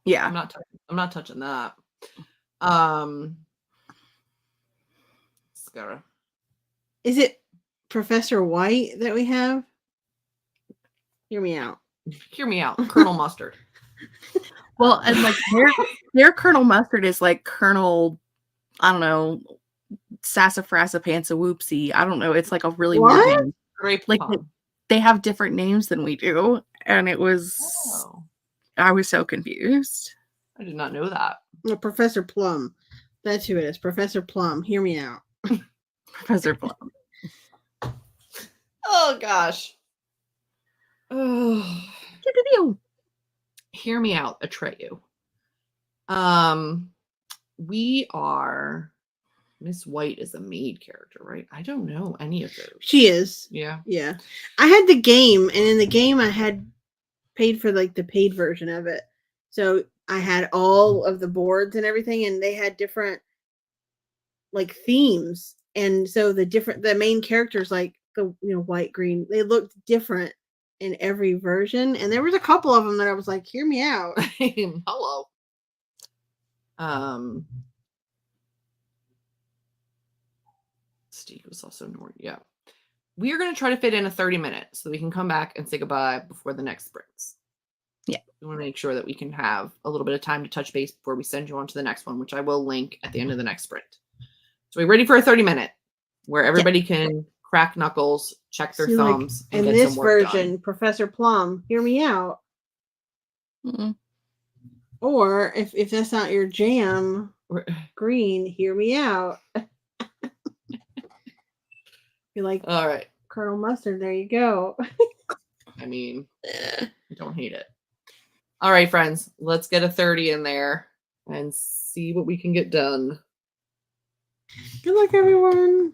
Yeah. I'm not touching that. Scara. Is it Professor White that we have? Hear me out. Hear me out. Colonel Mustard. Well, and like their Colonel Mustard is like Colonel, I don't know, Sassafrassa Pantsa Whoopsie. I don't know. It's like a really weird name. Grape Like they have different names than we do. And it was I was so confused. I did not know that. No, Professor Plum. That's who it is. Professor Plum. Hear me out. Professor Plum. Oh gosh. Oh. Hear me out, Atreyu. We are Miss White is a maid character, right? I don't know any of those. She is. Yeah. Yeah. I had the game, and in the game I had paid for like the paid version of it. So I had all of the boards and everything, and they had different like themes. And so the main characters, like the white, green, they looked different in every version. And there was a couple of them that I was like, hear me out. Hello. Steve was also Nord. Yeah. We are going to try to fit in a 30 minutes so we can come back and say goodbye before the next sprints. Yeah. We want to make sure that we can have a little bit of time to touch base before we send you on to the next one, which I will link at the end of the next sprint. So we're ready for a 30-minute where everybody can crack knuckles, check their thumbs, and in get this some work version, done. Professor Plum, hear me out. Mm-mm. Or if that's not your jam, Green, hear me out. You're like, all right, Colonel Mustard, there you go. I mean, I don't hate it. All right, friends, let's get a 30 in there and see what we can get done. Good luck, everyone.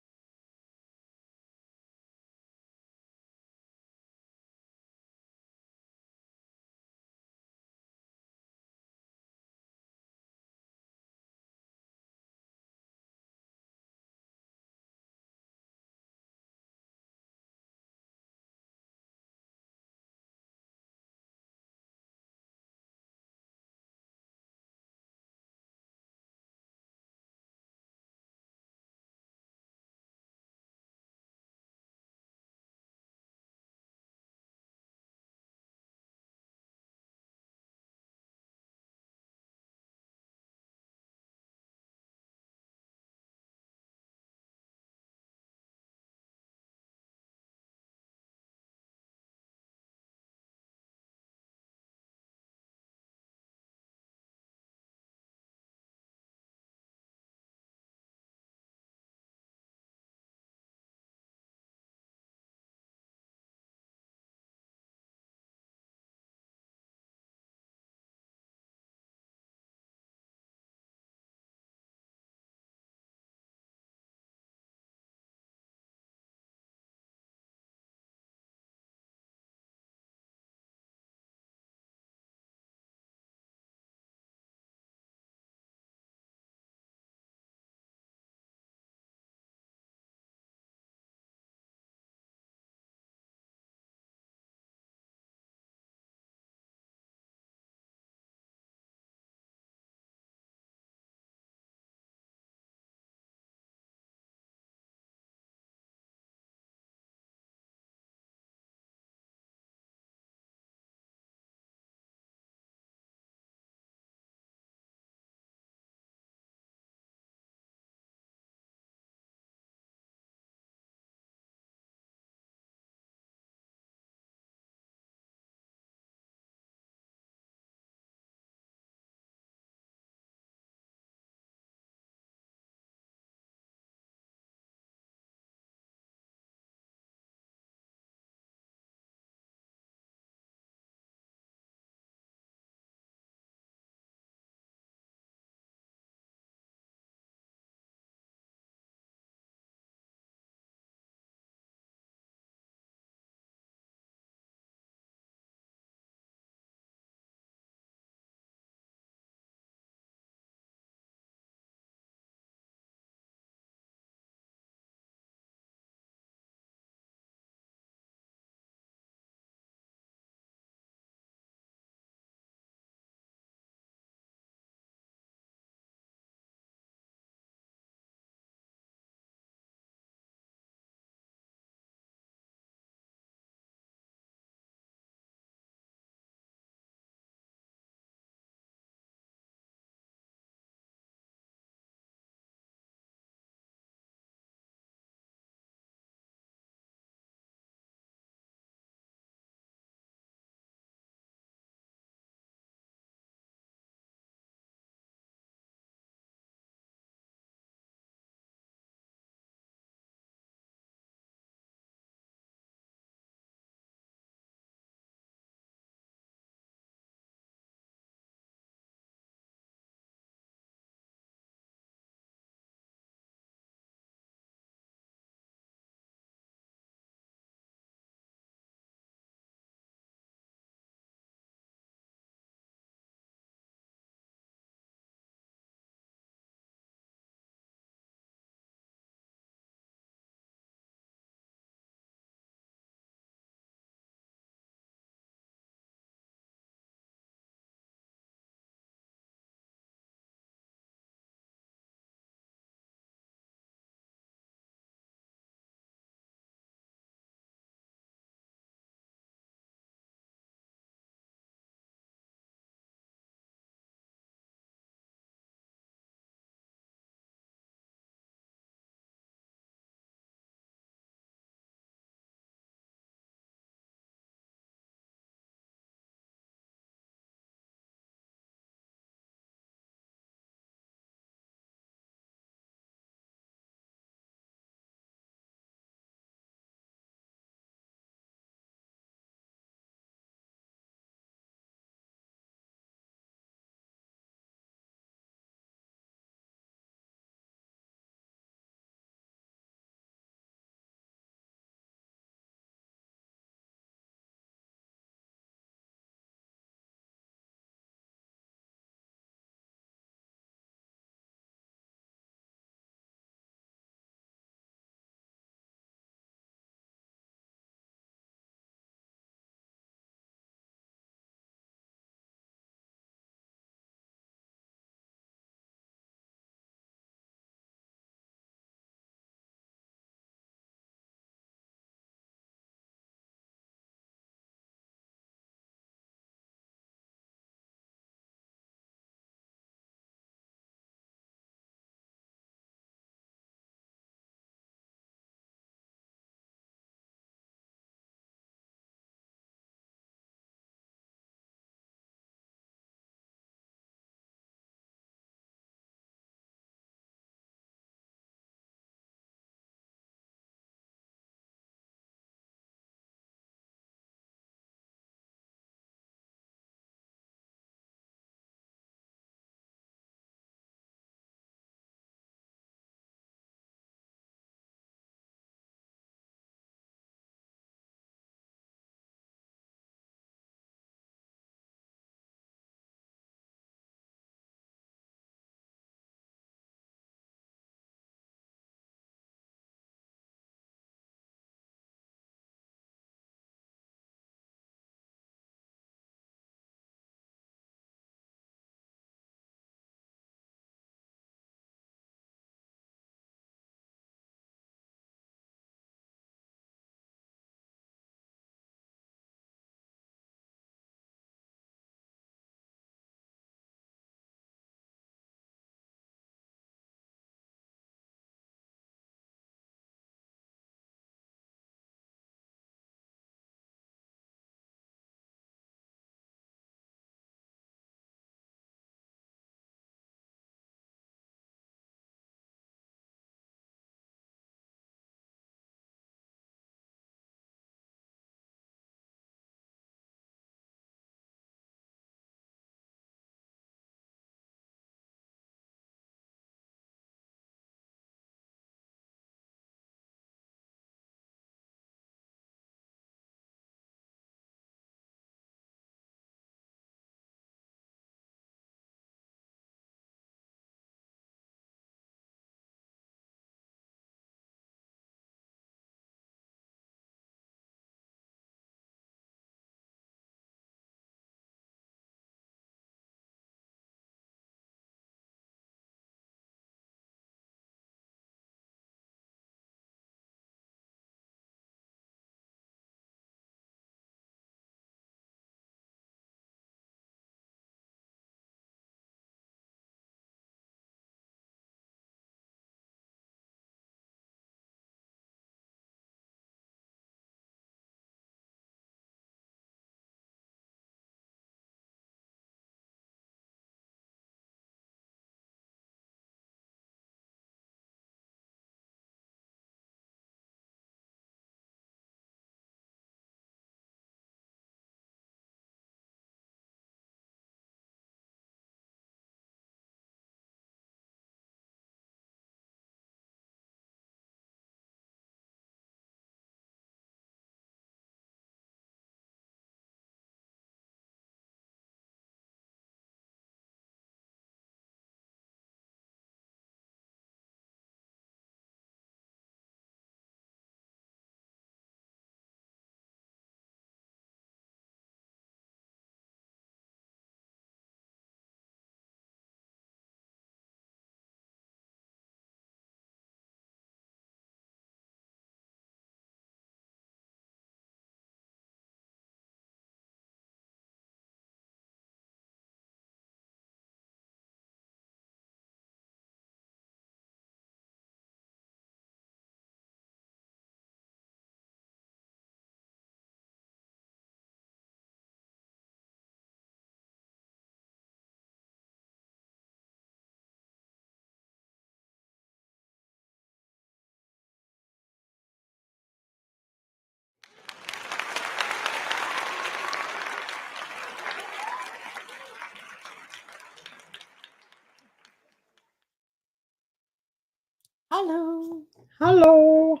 Hello.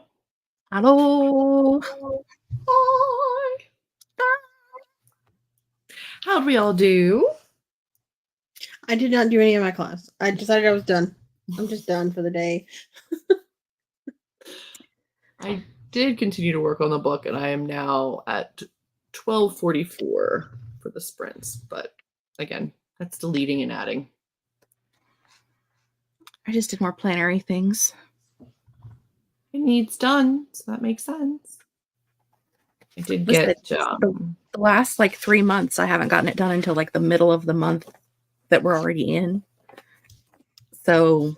Hello. Hi. How'd we all do? I did not do any of my class. I decided I was done. I'm just done for the day. I did continue to work on the book, and I am now at 12:44 for the sprints. But again, that's deleting and adding. I just did more plannery things. It needs done, so that makes sense. I did Listen, get the last like 3 months. I haven't gotten it done until like the middle of the month that we're already in. So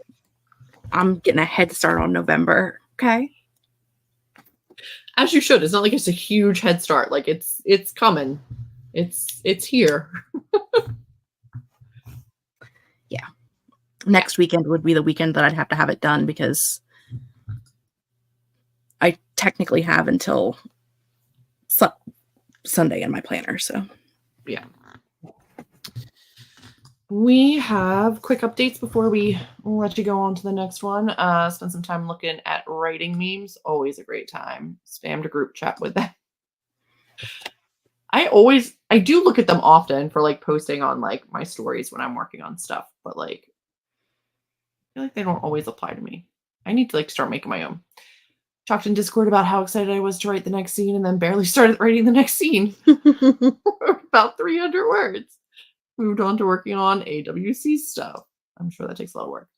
I'm getting a head start on November. Okay. as you should. It's not like it's a huge head start. Like it's coming. It's here. Yeah. Next weekend would be the weekend that I'd have to have it done because I technically have until Sunday in my planner. So yeah. We have quick updates before we let you go on to the next one. Spend some time looking at writing memes. Always a great time. Spammed a group chat with them. I do look at them often for like posting on like my stories when I'm working on stuff, but like I feel like they don't always apply to me. I need to like start making my own. Talked in Discord about how excited I was to write the next scene and then barely started writing the next scene. About 300 words. Moved on to working on AWC stuff. I'm sure that takes a lot of work.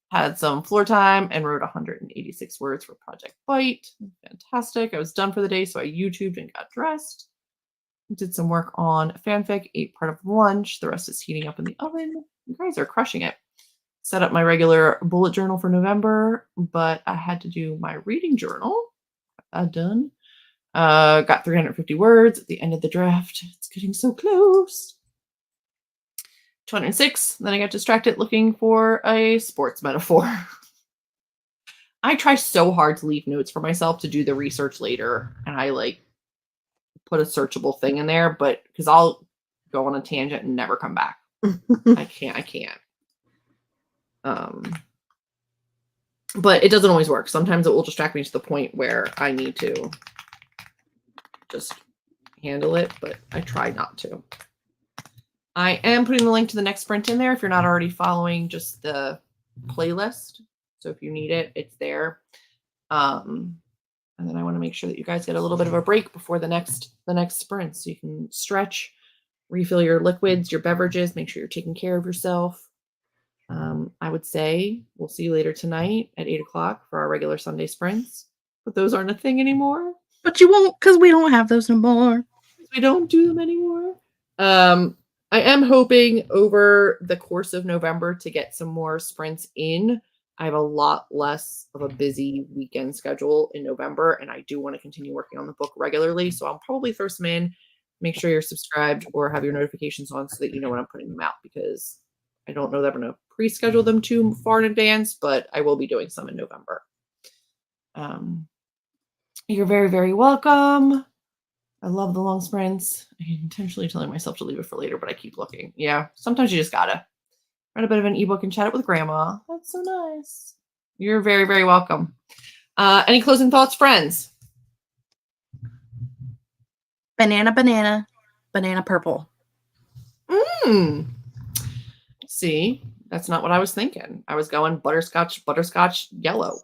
Had some floor time and wrote 186 words for Project Bite. Fantastic. I was done for the day, so I YouTubed and got dressed. Did some work on fanfic, ate part of lunch. The rest is heating up in the oven. You guys are crushing it. Set up my regular bullet journal for November, but I had to do my reading journal. Done. Got 350 words at the end of the draft. It's getting so close. 206. Then I got distracted looking for a sports metaphor. I try so hard to leave notes for myself to do the research later, and I like put a searchable thing in there, but because I'll go on a tangent and never come back. I can't. But it doesn't always work. Sometimes it will distract me to the point where I need to just handle it, but I try not to. I am putting the link to the next sprint in there if you're not already following just the playlist. So if you need it, it's there. And then I want to make sure that you guys get a little bit of a break before the next sprint, so you can stretch, refill your liquids, your beverages, make sure you're taking care of yourself. I would say we'll see you later tonight at 8 o'clock for our regular Sunday sprints, but those aren't a thing anymore. But you won't, because we don't have those no more. We don't do them anymore. I am hoping over the course of November to get some more sprints in. I have a lot less of a busy weekend schedule in November, and I do want to continue working on the book regularly. So I'll probably throw some in. Make sure you're subscribed or have your notifications on so that you know when I'm putting them out, because I don't know that I'm going to pre-schedule them too far in advance, but I will be doing some in November. You're very, very welcome. I love the long sprints. I'm intentionally telling myself to leave it for later, but I keep looking. Yeah, sometimes you just gotta write a bit of an ebook and chat it with grandma. That's so nice. You're very, very welcome. Any closing thoughts, friends? Banana, banana, banana purple. See, that's not what I was thinking. I was going butterscotch, butterscotch yellow.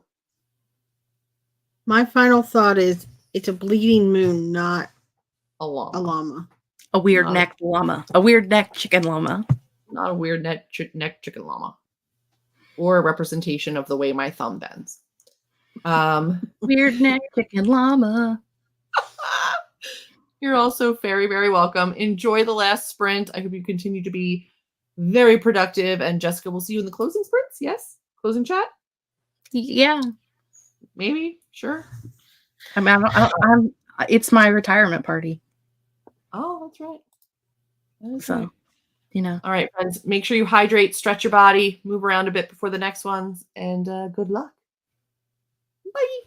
My final thought is it's a bleeding moon, not a llama. A llama. A weird neck llama. A weird neck chicken llama. Not a weird neck chicken llama. Or a representation of the way my thumb bends. Weird neck chicken llama. You're also very, very welcome. Enjoy the last sprint. I hope you continue to be very productive. And Jessica, we'll see you in the closing sprints. Yes? Closing chat? Yeah. Maybe? Sure. I mean, it's my retirement party. Oh, that's right. So, right. You know. All right, friends. Make sure you hydrate, stretch your body, move around a bit before the next ones, and good luck. Bye.